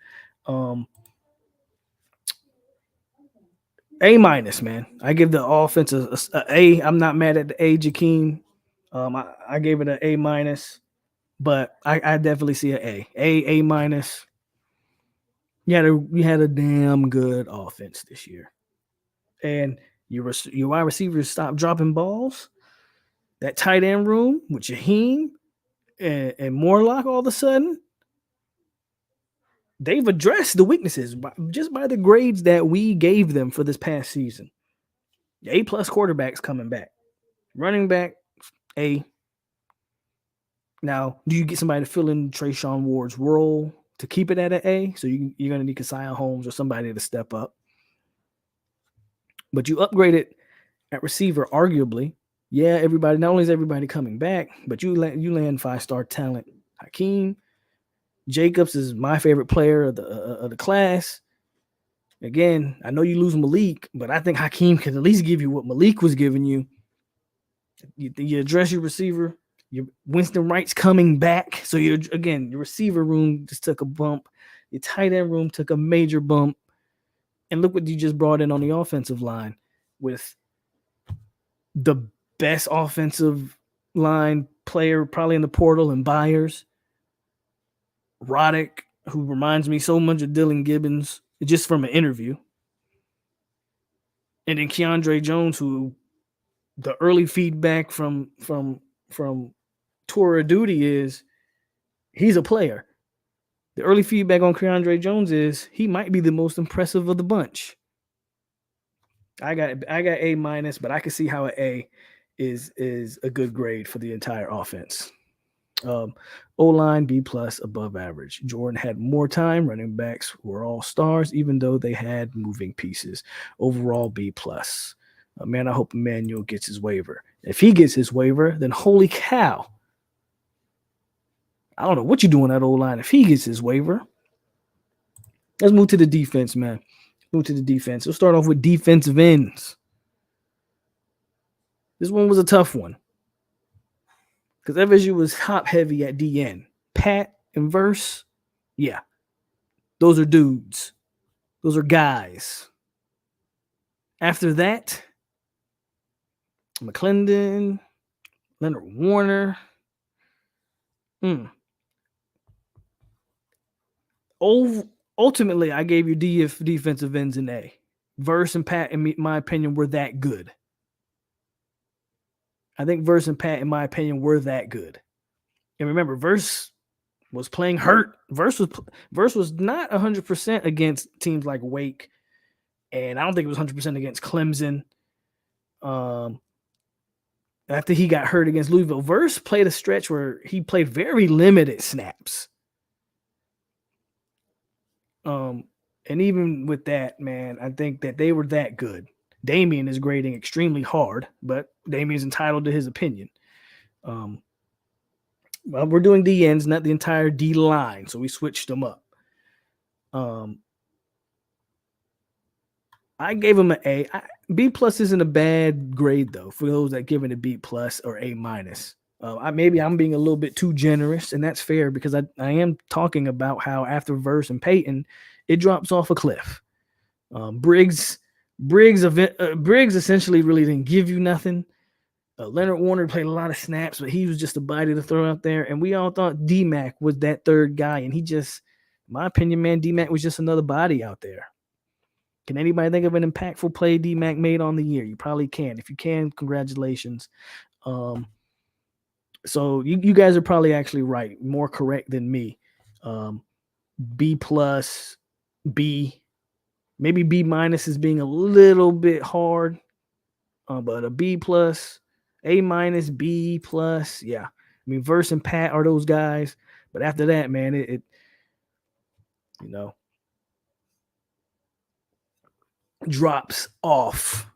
A minus, man. I give the offense a A. I'm not mad at the A, Jakeem. I gave it an A minus, but I definitely see an A minus. You had a damn good offense this year, and your wide receivers stopped dropping balls. That tight end room with Jaheim and Morlock, all of a sudden, they've addressed the weaknesses just by the grades that we gave them for this past season. A+ quarterbacks coming back, running back A. Now, do you get somebody to fill in Trayshawn Ward's role to keep it at an A? So you're going to need Keziah Holmes or somebody to step up. But you upgraded at receiver, arguably. Yeah, not only is everybody coming back, but you land 5-star talent. Hakeem Jacobs is my favorite player of the class. Again, I know you lose Malik, but I think Hakeem can at least give you what Malik was giving you. You address your receiver. Your Winston Wright's coming back. So your receiver room just took a bump. Your tight end room took a major bump. And look what you just brought in on the offensive line with the best offensive line player probably in the portal and Byers. Roddick, who reminds me so much of Dylan Gibbons, just from an interview. And then Keandre Jones, who the early feedback from Tour of Duty is he's a player. The early feedback on Keandre Jones is he might be the most impressive of the bunch. I got A minus, but I can see how an A is a good grade for the entire offense. O-line B+ above average. Jordan had more time. Running backs were all stars, even though they had moving pieces. Overall B+. Man, I hope Emmanuel gets his waiver. If he gets his waiver, then holy cow. I don't know what you're doing at O-line if he gets his waiver. Let's move to the defense, man. Move to the defense. We'll start off with defensive ends. This one was a tough one because FSU was top heavy at DN. Pat and Verse, yeah, those are dudes. Those are guys. After that, McClendon, Leonard Warner. Ultimately, I gave you defensive ends an A. Verse and Pat, in my opinion, were that good. I think Verse and Pat, in my opinion, were that good. And remember, Verse was playing hurt. Verse was not 100% against teams like Wake, and I don't think it was 100% against Clemson. After he got hurt against Louisville, Verse played a stretch where he played very limited snaps. And even with that, man, I think that they were that good. Damian is grading extremely hard, but Damian's entitled to his opinion. Well, we're doing D ends, not the entire D line, so we switched them up. I gave him an A. B plus isn't a bad grade though for those that give it a B plus or A minus. Maybe I'm being a little bit too generous, and that's fair because I am talking about how after Verse and Peyton, it drops off a cliff. Briggs essentially really didn't give you nothing. Leonard Warner played a lot of snaps, but he was just a body to throw out there. And we all thought D-Mac was that third guy, and he just, in my opinion, man, D-Mac was just another body out there. Can anybody think of an impactful play D-Mac made on the year? You probably can. If you can, congratulations. So you guys are probably actually right, more correct than me. B plus, B, maybe B minus is being a little bit hard, but a B plus, A minus, B plus, yeah. I mean, Verse and Pat are those guys, but after that, man, it drops off.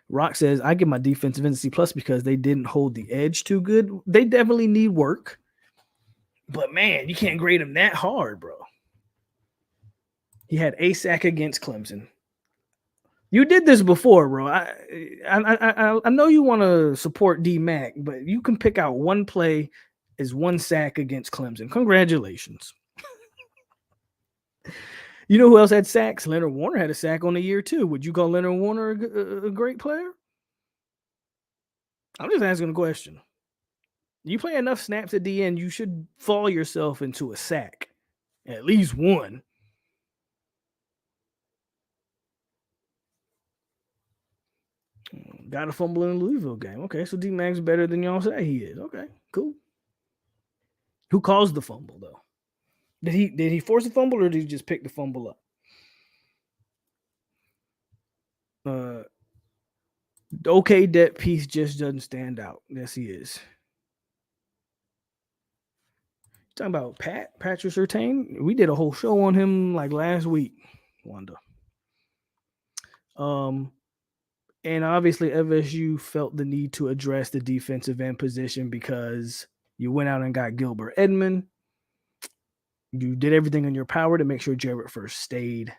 Rock says, I give my defensive end C plus because they didn't hold the edge too good. They definitely need work. But man, you can't grade him that hard, bro. He had a sack against Clemson. You did this before, bro. I know you want to support D-Mac, but you can pick out one play as one sack against Clemson. Congratulations. You know who else had sacks? Leonard Warner had a sack on the year too. Would you call Leonard Warner a great player? I'm just asking a question. You play enough snaps at the end, you should fall yourself into a sack. At least one. Got a fumble in the Louisville game. Okay, so D-Mac's better than y'all say he is. Okay, cool. Who caused the fumble, though? Did he force a fumble or did he just pick the fumble up? Okay, that piece just doesn't stand out. Yes, he is. Talking about Patrick Surtain. We did a whole show on him like last week, Wanda. And obviously FSU felt the need to address the defensive end position because you went out and got Gilbert Edmond. You did everything in your power to make sure Jarrett First stayed.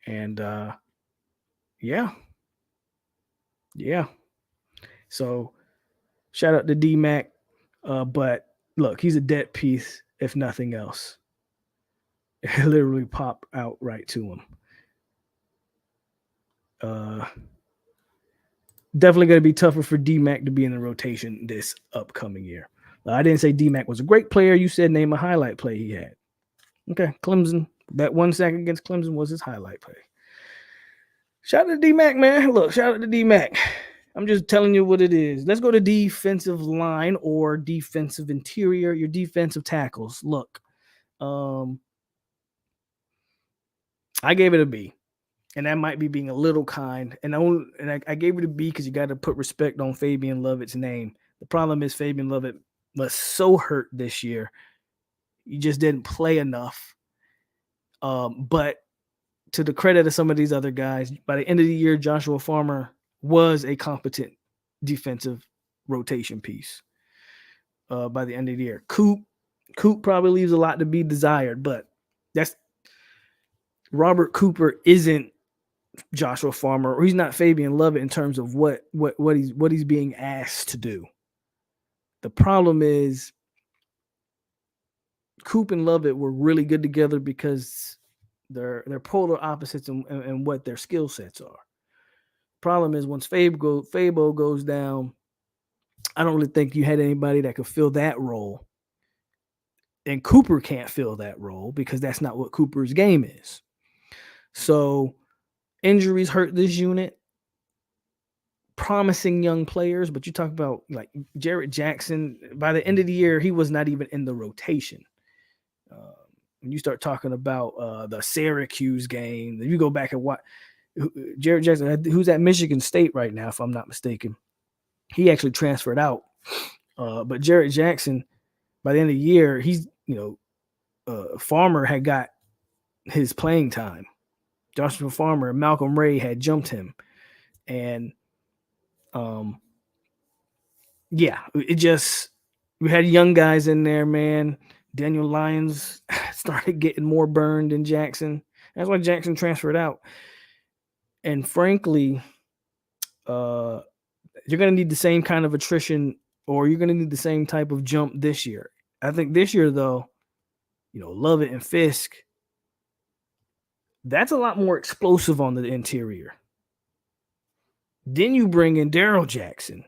And yeah. So shout out to D-Mac. But look, he's a dead piece, if nothing else. It literally popped out right to him. Definitely going to be tougher for D-Mac to be in the rotation this upcoming year. I didn't say D-Mac was a great player. You said name a highlight play he had. Okay, Clemson. That one sack against Clemson was his highlight play. Shout out to D-Mac, man. Look, shout out to D-Mac. I'm just telling you what it is. Let's go to defensive line or defensive interior, your defensive tackles. Look, I gave it a B. And that might be being a little kind. And I gave it a B because you got to put respect on Fabian Lovett's name. The problem is Fabian Lovett was so hurt this year. You just didn't play enough. But to the credit of some of these other guys, by the end of the year, Joshua Farmer was a competent defensive rotation piece. By the end of the year, Coop probably leaves a lot to be desired, but that's Robert Cooper isn't Joshua Farmer, or he's not Fabian Lovett in terms of what he's being asked to do. The problem is Coop and Lovett were really good together because they're polar opposites in what their skill sets are. Problem is once Fabo goes down, I don't really think you had anybody that could fill that role. And Cooper can't fill that role because that's not what Cooper's game is. So injuries hurt this unit. Promising young players, but you talk about like Jarrett Jackson. By the end of the year, he was not even in the rotation. When you start talking about the Syracuse game, you go back and watch Jarrett Jackson, who's at Michigan State right now, if I'm not mistaken. He actually transferred out. But Jarrett Jackson, by the end of the year, he's, Farmer had got his playing time. Joshua Farmer, Malcolm Ray had jumped him. And we had young guys in there, man. Daniel Lyons started getting more burned than Jackson. That's why Jackson transferred out. And frankly, you're going to need the same kind of attrition, or you're going to need the same type of jump this year. I think this year, though, Lovett and Fisk, that's a lot more explosive on the interior. Then you bring in Daryl Jackson.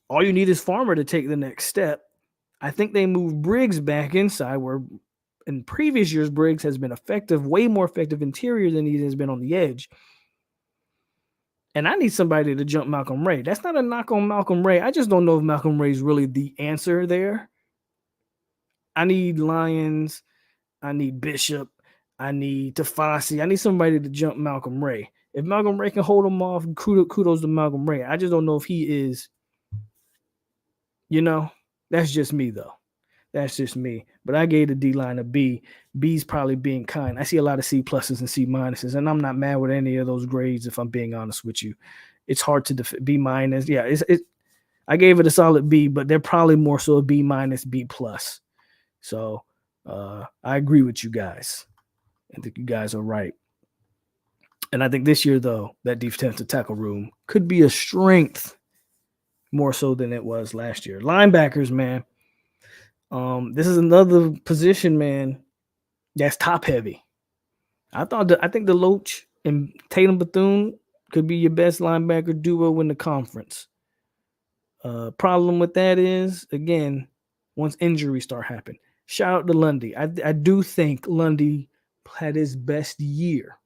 All you need is Farmer to take the next step. I think they moved Briggs back inside, where in previous years, Briggs has been effective, way more effective interior than he has been on the edge. And I need somebody to jump Malcolm Ray. That's not a knock on Malcolm Ray. I just don't know if Malcolm Ray is really the answer there. I need Lyons. I need Bishop. I need Tafasi. I need somebody to jump Malcolm Ray. If Malcolm Ray can hold him off, kudos to Malcolm Ray. I just don't know if he is, that's just me, though. That's just me. But I gave the D-line a B. B's probably being kind. I see a lot of C pluses and C minuses, and I'm not mad with any of those grades, if I'm being honest with you. It's hard to B minus. Yeah, I gave it a solid B, but they're probably more so a B minus, B plus. So I agree with you guys. I think you guys are right. And I think this year, though, that defensive tackle room could be a strength more so than it was last year. Linebackers, man. This is another position, man, that's top heavy. I think the Loach and Tatum Bethune could be your best linebacker duo in the conference. Problem with that is, again, once injuries start happening. Shout out to Lundy. I do think Lundy had his best year.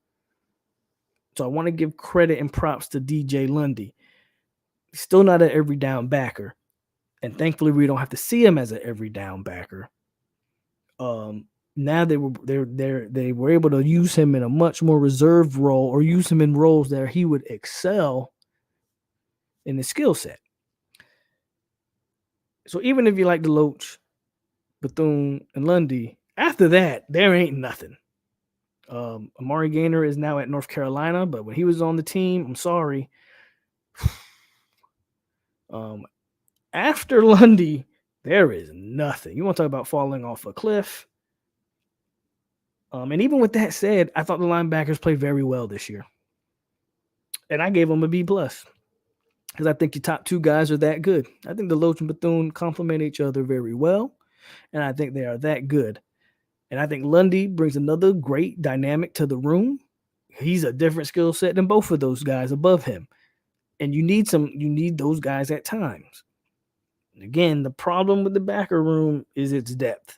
So I want to give credit and props to DJ Lundy. He's still not an every down backer. And thankfully, we don't have to see him as an every down backer. Now they were able to use him in a much more reserved role, or use him in roles that he would excel in the skill set. So even if you like the Loach, Bethune, and Lundy, after that, there ain't nothing. Amari Gaynor is now at North Carolina, but when he was on the team, I'm sorry. After Lundy, there is nothing. You want to talk about falling off a cliff? And even with that said, I thought the linebackers played very well this year. And I gave them a B+. Because I think your top two guys are that good. I think the Loach and Bethune complement each other very well. And I think they are that good. And I think Lundy brings another great dynamic to the room. He's a different skill set than both of those guys above him. And you need those guys at times. Again, the problem with the backer room is its depth.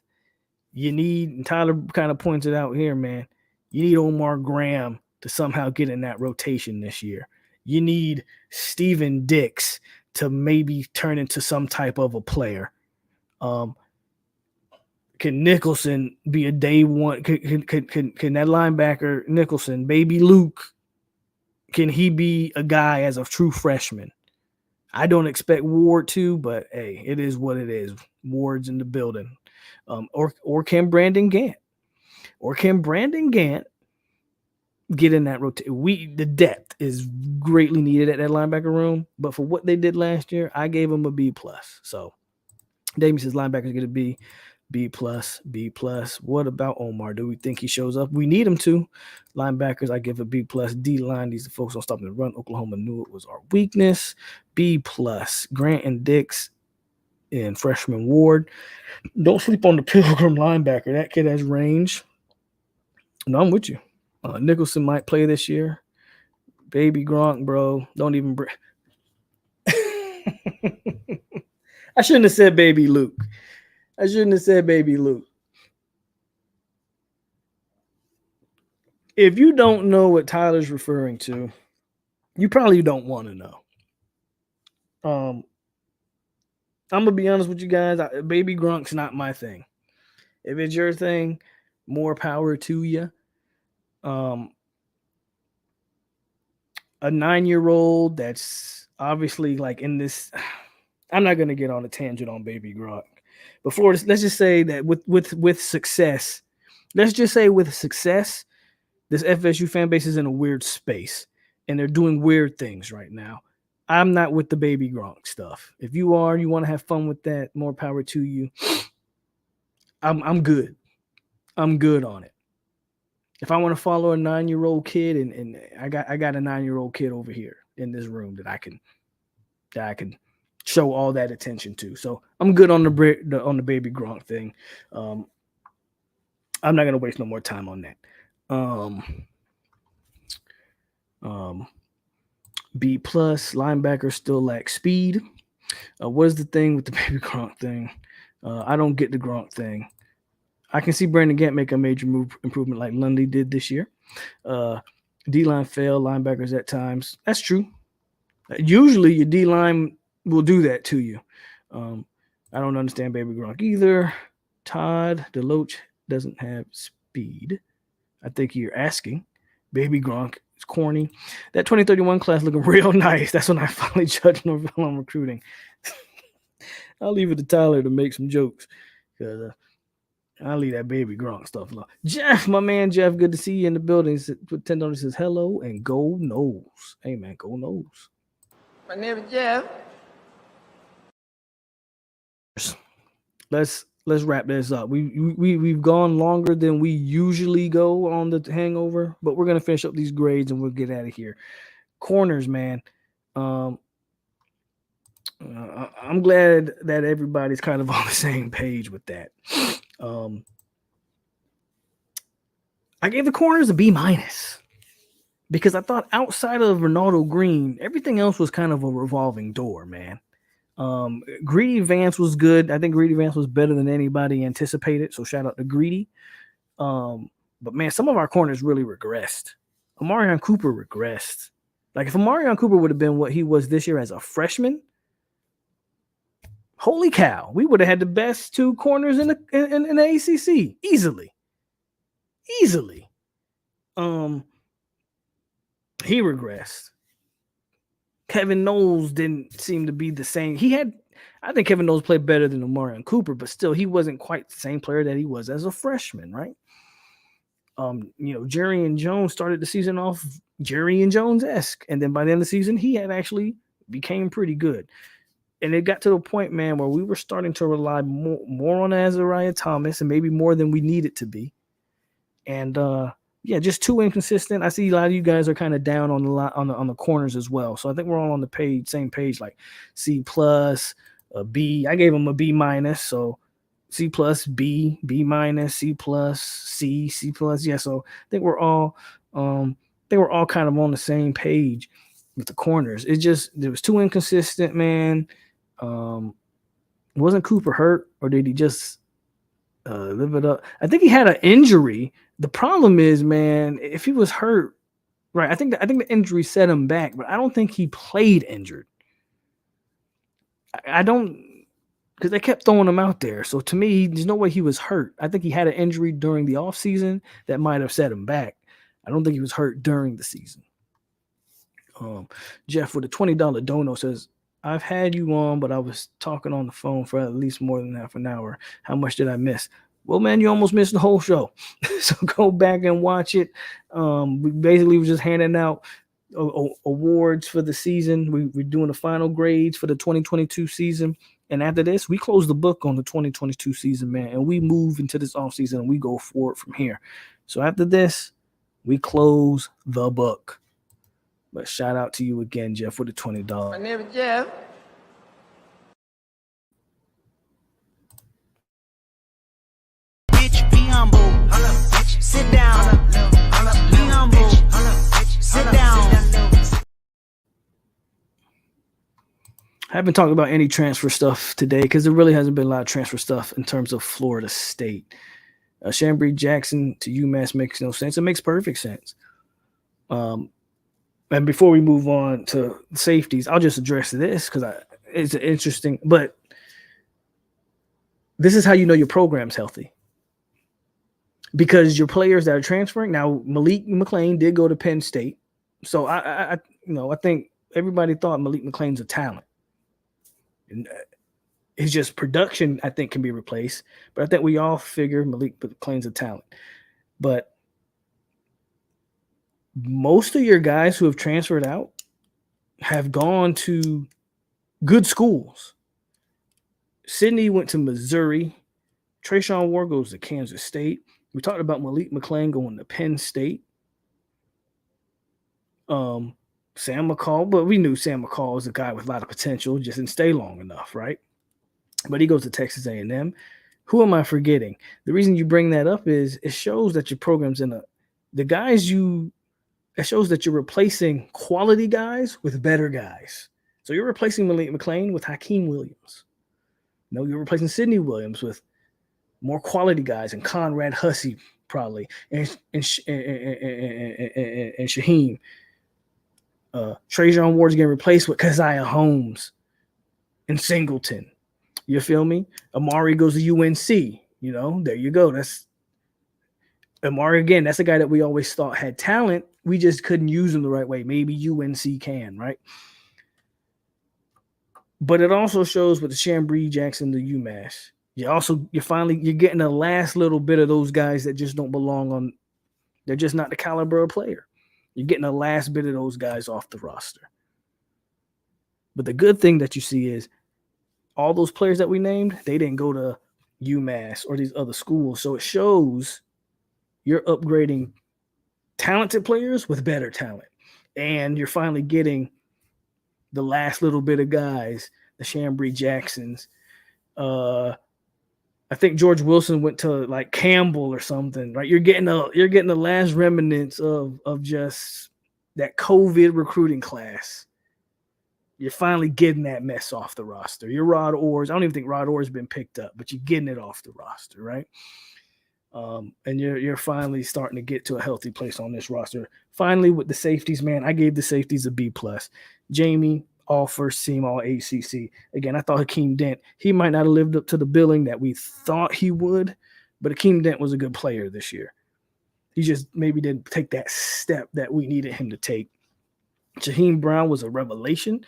You need, and Tyler kind of points it out here, man, you need Omar Graham to somehow get in that rotation this year. You need Steven Dix to maybe turn into some type of a player. Can Nicholson be a day one? Can that linebacker, Nicholson, baby Luke, can he be a guy as a true freshman? I don't expect Ward to, but hey, it is what it is. Ward's in the building. Or can Brandon Gant? Or can Brandon Gant get in that rotation? The depth is greatly needed at that linebacker room, but for what they did last year, I gave them a B+. So Damien says linebackers get a B, B+, B+. What about Omar? Do we think he shows up? We need him to. Linebackers, I give a B+. D-line, these folks on stopping the run. Oklahoma knew it was our weakness. B+. Grant and Dix and freshman Ward. Don't sleep on the Pilgrim linebacker. That kid has range. No, I'm with you. Nicholson might play this year. Baby Gronk, bro. Don't even I shouldn't have said baby Luke. If you don't know what Tyler's referring to, you probably don't want to know. I'm going to be honest with you guys. Baby Gronk's not my thing. If it's your thing, more power to you. A 9-year-old that's obviously like in this. I'm not going to get on a tangent on Baby Gronk. Before this, let's just say that with success, this FSU fan base is in a weird space, and they're doing weird things right now. I'm not with the Baby Gronk stuff. If you want to have fun with that, more power to you. I'm good. I'm good on it. If I want to follow a 9-year-old kid, and I got a 9-year-old kid over here in this room that I can show all that attention to. So I'm good on the baby Gronk thing. I'm not gonna waste no more time on that. B plus linebackers still lack speed. What is the thing with the baby Gronk thing? I don't get the Gronk thing. I can see Brandon Gant make a major improvement like Lundy did this year. D-line fail, linebackers at times. That's true. Usually your D-line will do that to you. I don't understand baby Gronk either. Todd DeLoach doesn't have speed. I think you're asking. Baby Gronk is corny. That 2031 class looking real nice. That's when I finally judge Norvell on recruiting. I'll leave it to Tyler to make some jokes because I'll leave that baby Gronk stuff alone. Jeff, my man Jeff, good to see you in the building. $10 says hello and go Noles. Hey man, go Noles. My name is Jeff. Let's wrap this up. We've gone longer than we usually go on the hangover, but we're gonna finish up these grades and we'll get out of here. Corners, man. I'm glad that everybody's kind of on the same page with that. I gave the corners a B- because I thought outside of Ronaldo Green, everything else was kind of a revolving door, man. Greedy Vance was good. I think Greedy Vance was better than anybody anticipated. So shout out to Greedy. But man, some of our corners really regressed. Amarion Cooper regressed. Like if Amarion Cooper would have been what he was this year as a freshman, holy cow, we would have had the best two corners in the ACC easily. He regressed. Kevin Knowles didn't seem to be the same. I think Kevin Knowles played better than Amarion Cooper, but still, he wasn't quite the same player that he was as a freshman, right? Jerry and Jones started the season off Jerry and Jones-esque, and then by the end of the season, he had actually became pretty good. And it got to the point, man, where we were starting to rely more on Azariah Thomas and maybe more than we needed to be. And just too inconsistent. I see a lot of you guys are kind of down on the corners as well. So I think we're all on the same page, like C plus, B. I gave him a B-. So C plus, B, B-, C plus, C plus. Yeah. So I think we're all kind of on the same page with the corners. It was too inconsistent, man. Wasn't Cooper hurt, or did he just live it up? I think he had an injury. The problem is, man, if he was hurt, right? I think the injury set him back, but I don't think he played injured. I don't, because they kept throwing him out there. So to me, there's no way he was hurt. I think he had an injury during the offseason that might have set him back. I don't think he was hurt during the season. Jeff with a $20 dono says, I've had you on, but I was talking on the phone for at least more than half an hour. How much did I miss? Well, man, you almost missed the whole show. So go back and watch it. We basically were just handing out awards for the season. We're doing the final grades for the 2022 season. And after this, we close the book on the 2022 season, man. And we move into this offseason and we go forward from here. So after this, we close the book. But shout out to you again, Jeff, with the $20. My name is Jeff. Bitch, be humble. Sit down. Be humble. Sit down. I haven't talked about any transfer stuff today because there really hasn't been a lot of transfer stuff in terms of Florida State. Chambry Jackson to UMass makes no sense. It makes perfect sense. And before we move on to safeties, I'll just address this because it's interesting. But this is how you know your program's healthy. Because your players that are transferring, now Malik McClain did go to Penn State. So I think everybody thought Malik McClain's a talent. And his just production, I think, can be replaced. But I think we all figure Malik McClain's a talent. But most of your guys who have transferred out have gone to good schools. Sydney went to Missouri. Trayshawn Ward goes to Kansas State. We talked about Malik McClain going to Penn State. Sam McCall, but we knew Sam McCall was a guy with a lot of potential, just didn't stay long enough, right? But he goes to Texas A&M. Who am I forgetting? The reason you bring that up is it shows that your program's it shows that you're replacing quality guys with better guys. So you're replacing Malik McClain with Hakeem Williams. No, you're replacing Sidney Williams with more quality guys and Conrad Hussey probably and Shaheem. Trajan Ward's getting replaced with Keziah Holmes and Singleton. You feel me? Amari goes to UNC. You know, there you go. That's Amari again. That's a guy that we always thought had talent. We just couldn't use him the right way. Maybe UNC can, right? But it also shows with the Chambry Jackson to UMass. You're getting the last little bit of those guys that just don't belong on. They're just not the caliber of player. You're getting the last bit of those guys off the roster. But the good thing that you see is all those players that we named, they didn't go to UMass or these other schools. So it shows you're upgrading talented players with better talent. And you're finally getting the last little bit of guys, the Chambry Jacksons. I think George Wilson went to like Campbell or something, right? You're getting the last remnants of just that COVID recruiting class. You're finally getting that mess off the roster. Your Rod Orr's, I don't even think Rod Orr's been picked up, but you're getting it off the roster, right? And you're finally starting to get to a healthy place on this roster. Finally, with the safeties, man, I gave the safeties a B+. Jamie, all first team, all ACC. Again, I thought Hakeem Dent, he might not have lived up to the billing that we thought he would, but Hakeem Dent was a good player this year. He just maybe didn't take that step that we needed him to take. Shaheem Brown was a revelation.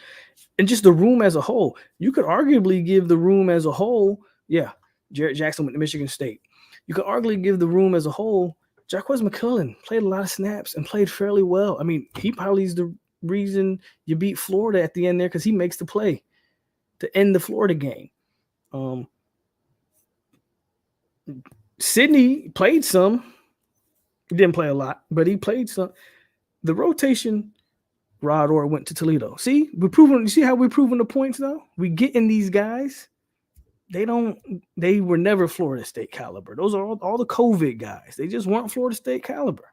And just the room as a whole, you could arguably give the room as a whole, Jarrett Jackson went to Michigan State. You could arguably give the room as a whole, Jaquez McClellan played a lot of snaps and played fairly well. I mean, he probably is the reason you beat Florida at the end there because he makes the play to end the Florida game. Sidney played some. He didn't play a lot, but he played some. The rotation, Rod Orr went to Toledo. See, you see how we're proving the points though? We get in these guys. They were never Florida State caliber. Those are all the COVID guys. They just weren't Florida State caliber.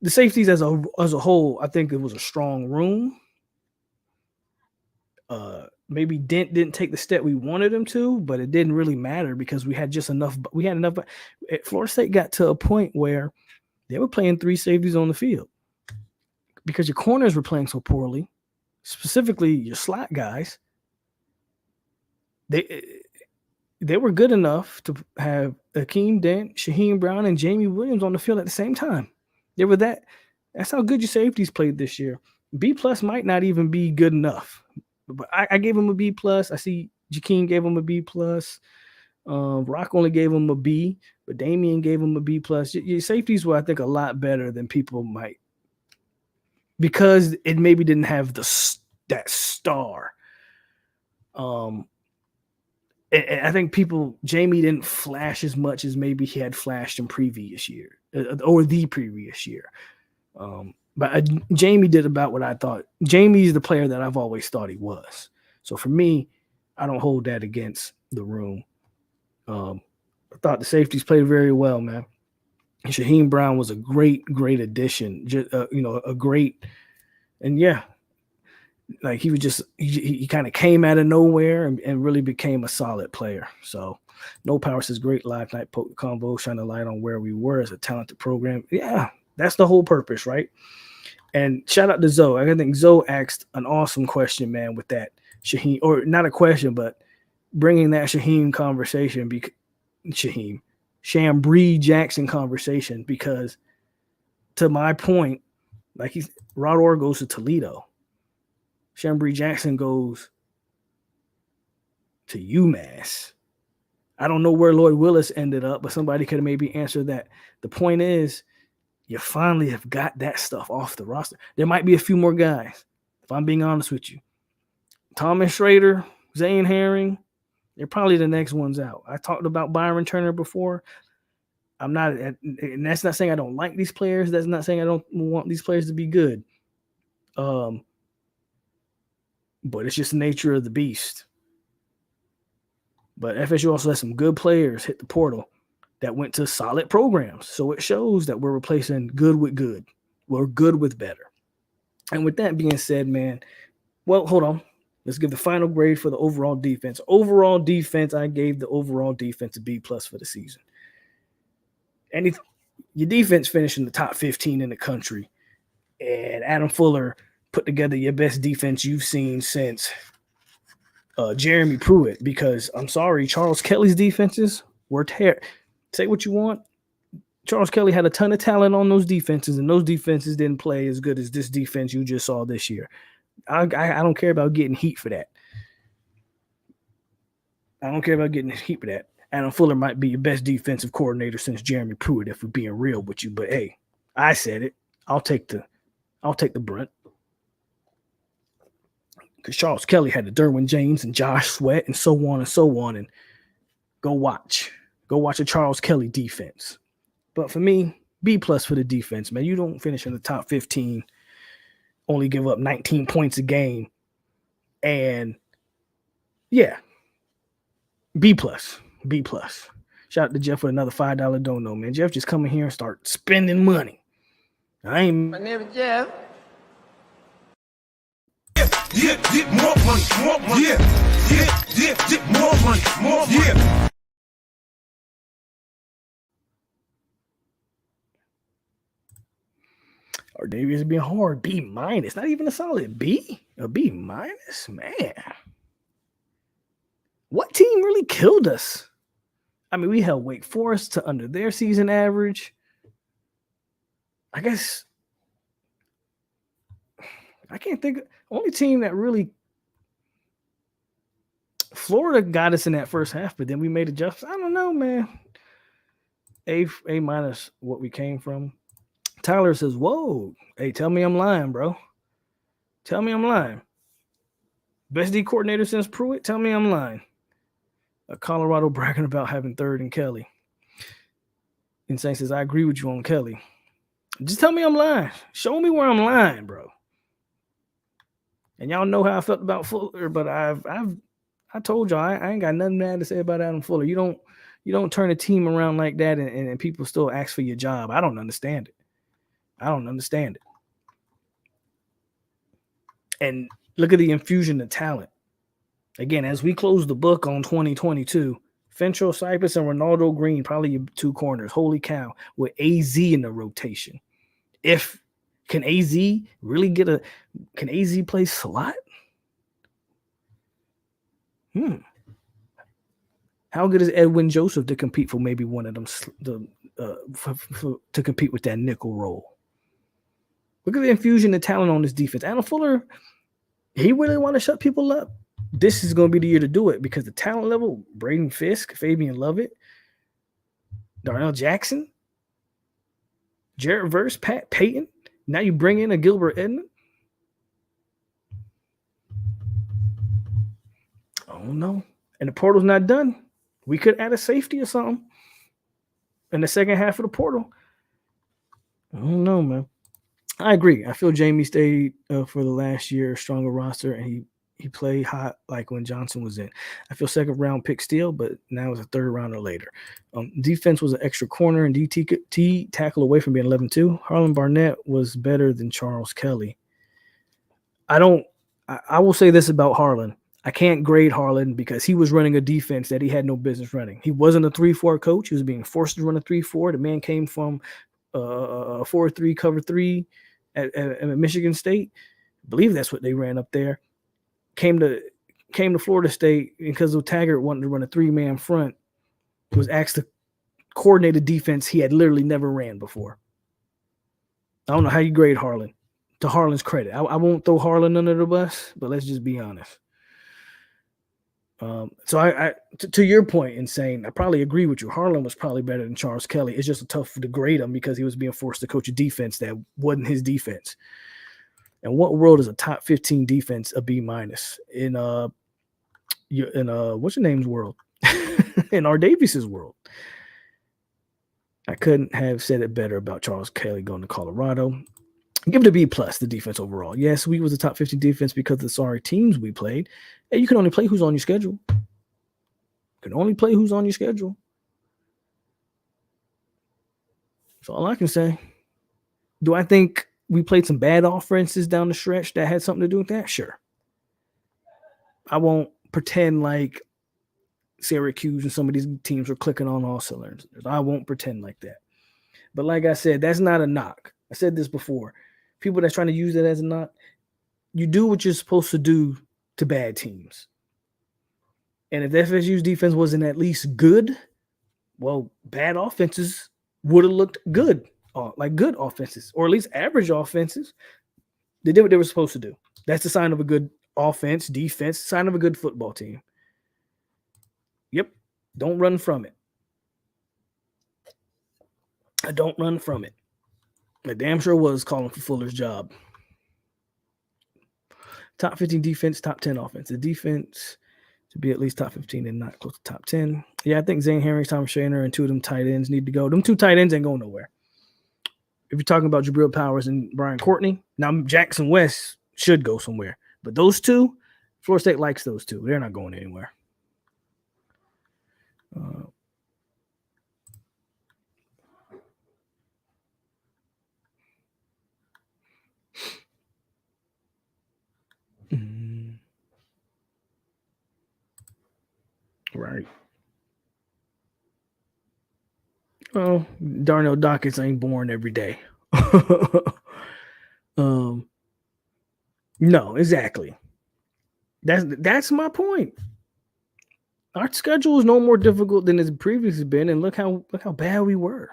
The safeties as a whole, I think it was a strong room. Maybe Dent didn't take the step we wanted him to, but it didn't really matter because we had enough. Florida State got to a point where they were playing 3 safeties on the field because your corners were playing so poorly, specifically your slot guys. They were good enough to have Hakeem Dent, Shaheem Brown, and Jamie Williams on the field at the same time. They were that. That's how good your safeties played this year. B+ might not even be good enough. But I gave him a B+. I see Jakeem gave him a B+. Rock only gave him a B, but Damian gave him a B+. Your safeties were, I think, a lot better than people might, because it maybe didn't have that star. And I think Jamie didn't flash as much as maybe he had flashed in previous year or the previous year. But Jamie did about what I thought. Jamie's the player that I've always thought he was. So for me, I don't hold that against the room. I thought the safeties played very well, man. Shaheem Brown was a great addition. Like he kind of came out of nowhere and really became a solid player. So No Power says great live night POLK combo, shine a light on where we were as a talented program. Yeah, that's the whole purpose, right? And shout out to Zoe. I think Zoe asked an awesome question, man, with that Shaheem, or not a question, but bringing that Shaheem conversation, Chambry Jackson conversation, because to my point, like Rod Orr goes to Toledo. Chambry Jackson goes to UMass. I don't know where Lloyd Willis ended up, but somebody could have maybe answered that. The point is, you finally have got that stuff off the roster. There might be a few more guys, if I'm being honest with you. Thomas Schrader, Zane Herring, They're probably the next ones out. I talked about Byron Turner before. I'm not, and that's not saying I don't like these players. That's not saying I don't want these players to be good. But it's just the nature of the beast. But FSU also has some good players hit the portal that went to solid programs. So it shows that we're replacing good with good. We're good with better. And with that being said, man, well, hold on. Let's give the final grade for the overall defense. Overall defense, I gave the overall defense a B+ for the season. Your defense finished in the top 15 in the country. And Adam Fuller put together your best defense you've seen since Jeremy Pruitt. Because I'm sorry, Charles Kelly's defenses were terrible. Say what you want. Charles Kelly had a ton of talent on those defenses, and those defenses didn't play as good as this defense you just saw this year. I don't care about getting heat for that. Adam Fuller might be your best defensive coordinator since Jeremy Pruitt, if we're being real with you. But hey, I said it. I'll take the brunt. Because Charles Kelly had the Derwin James and Josh Sweat and so on and so on. And go watch a Charles Kelly defense. But for me, B+ for the defense, man. You don't finish in the top 15, only give up 19 points a game. And yeah, B+. Shout out to Jeff with another $5 dono, man. Jeff just come in here and start spending money. My name is Jeff. Get more money. Get more money. Yeah. Our Davies is being hard. B-, not even a solid B. A B-, man. What team really killed us? I mean, we held Wake Forest to under their season average. I guess I can't think of only team that really. Florida got us in that first half, but then we made adjustments. I don't know, man. A- what we came from. Tyler says, whoa, hey, tell me I'm lying, bro. Tell me I'm lying. Best D coordinator since Pruitt? Tell me I'm lying. Colorado bragging about having third in Kelly. Insane says, I agree with you on Kelly. Just tell me I'm lying. Show me where I'm lying, bro. And y'all know how I felt about Fuller, but I told y'all I ain't got nothing bad to say about Adam Fuller. You don't turn a team around like that and people still ask for your job. I don't understand it. And look at the infusion of talent. Again, as we close the book on 2022, Fentrell Cypress and Ronaldo Green, probably your two corners. Holy cow, with AZ in the rotation. Can AZ play slot? How good is Edwin Joseph to compete for maybe one of them to compete with that nickel role? Look at the infusion of talent on this defense. Adam Fuller, he really want to shut people up. This is going to be the year to do it because the talent level, Braden Fisk, Fabian Lovett, Darnell Jackson, Jarrett Verse, Pat Payton. Now you bring in a Gilbert Edmond. I don't know. And the portal's not done. We could add a safety or something in the second half of the portal. I don't know, man. I agree. I feel Jamie stayed for the last year, stronger roster, and he played hot like when Johnson was in. I feel second round pick still, but now it's a third rounder later. Defense was an extra corner and DT tackle away from being 11-2. Harlan Barnett was better than Charles Kelly. I will say this about Harlan. I can't grade Harlan because he was running a defense that he had no business running. He wasn't a 3-4 coach. He was being forced to run a 3-4. The man came from a 4-3 cover 3 at Michigan State. I believe that's what they ran up there. Came to Florida State because of Taggart wanting to run a 3-man front. Was asked to coordinate a defense he had literally never ran before. I don't know how you grade Harlan. To Harlan's credit, I won't throw Harlan under the bus, but let's just be honest. So to your point in saying, I probably agree with you. Harlan was probably better than Charles Kelly. It's just tough to grade him because he was being forced to coach a defense that wasn't his defense. And what world is a top 15 defense a B-? In what's your name's world, in R. Davis's world. I couldn't have said it better about Charles Kelly going to Colorado. Give it a B+, the defense overall. Yes, we was the top 50 defense because of the sorry teams we played. And you can only play who's on your schedule. That's all I can say. Do I think we played some bad offenses down the stretch that had something to do with that? Sure. I won't pretend like Syracuse and some of these teams were clicking on all cylinders. I won't pretend like that. But like I said, that's not a knock. I said this before. People that's trying to use it as a knock, you do what you're supposed to do to bad teams. And if FSU's defense wasn't at least good, well, bad offenses would have looked good, like good offenses, or at least average offenses. They did what they were supposed to do. That's the sign of a good offense, defense, sign of a good football team. Yep. Don't run from it. I don't run from it. I damn sure was calling for Fuller's job. Top 15 defense, top 10 offense. The defense to be at least top 15 and not close to top 10. Yeah, I think Zane Herring, Tom Shaner, and two of them tight ends need to go. Them two tight ends ain't going nowhere. If you're talking about Jabril Powers and Brian Courtney, now Jackson West should go somewhere. But those two, Florida State likes those two. They're not going anywhere. Right. Well, Darnell Dockets ain't born every day. No, exactly. That's my point. Our schedule is no more difficult than it's previously been, and look how bad we were.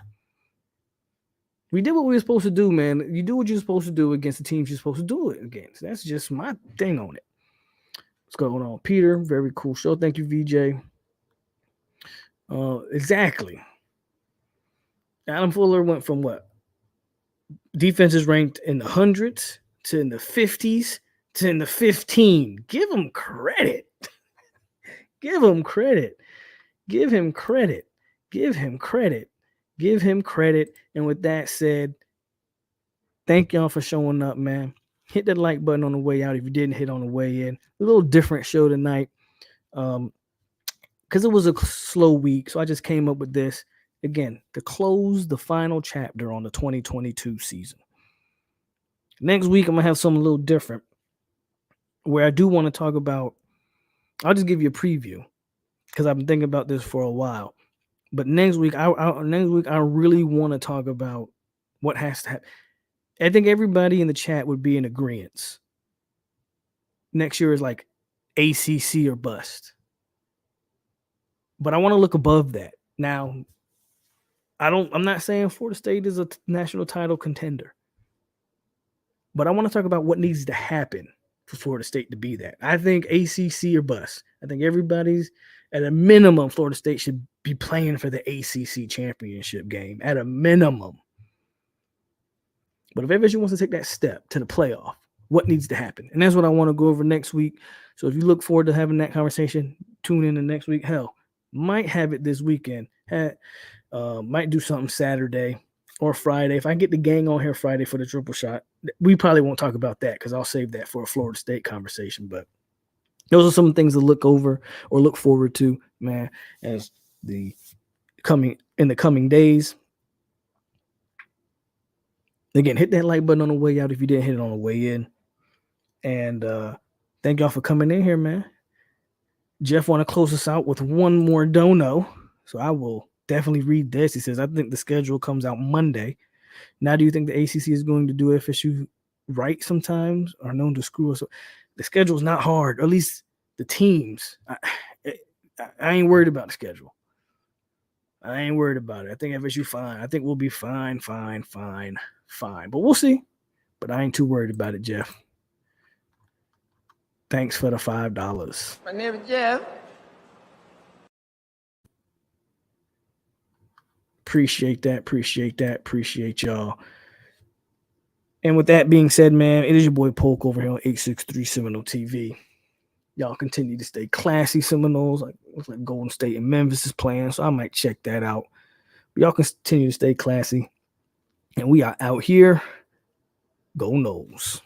We did what we were supposed to do, man. You do what you're supposed to do against the teams you're supposed to do it against. That's just my thing on it. What's going on, Peter? Very cool show. Thank you, VJ. Exactly. Adam Fuller went from what? Defenses ranked in the hundreds to in the 50s to in the 15. Give him credit. Give him credit. Give him credit. Give him credit. Give him credit. And with that said, thank y'all for showing up, man. Hit that like button on the way out if you didn't hit on the way in. A little different show tonight because it was a slow week. So I just came up with this, again, to close the final chapter on the 2022 season. Next week, I'm going to have something a little different where I do want to talk about, I'll just give you a preview because I've been thinking about this for a while. But next week, I really want to talk about what has to happen. I think everybody in the chat would be in agreement. Next year is like ACC or bust. But I want to look above that. Now, I'm not saying Florida State is a national title contender. But I want to talk about what needs to happen for Florida State to be that. I think ACC or bust. I think everybody's, at a minimum, Florida State should be playing for the ACC championship game. At a minimum. But if FSU wants to take that step to the playoff, what needs to happen? And that's what I want to go over next week. So if you look forward to having that conversation, tune in the next week. Hell, might have it this weekend. Might do something Saturday or Friday. If I get the gang on here Friday for the triple shot, we probably won't talk about that because I'll save that for a Florida State conversation. But those are some things to look over or look forward to, man, as in the coming days. Again, hit that like button on the way out if you didn't hit it on the way in. And thank y'all for coming in here, man. Jeff want to close us out with one more dono. So I will definitely read this. He says, I think the schedule comes out Monday. Now, do you think the ACC is going to do FSU right sometimes or known to screw us up? The schedule is not hard, or at least the teams. I ain't worried about the schedule. I ain't worried about it. I think FSU fine. I think we'll be fine. But we'll see. But I ain't too worried about it, Jeff. Thanks for the $5. My name is Jeff. Appreciate that. Appreciate y'all. And with that being said, man, it is your boy POLK over here on 863 Seminole TV. Y'all continue to stay classy, Seminoles. Like, looks like Golden State and Memphis is playing, so I might check that out. But y'all continue to stay classy. And we are out here. Go Noles.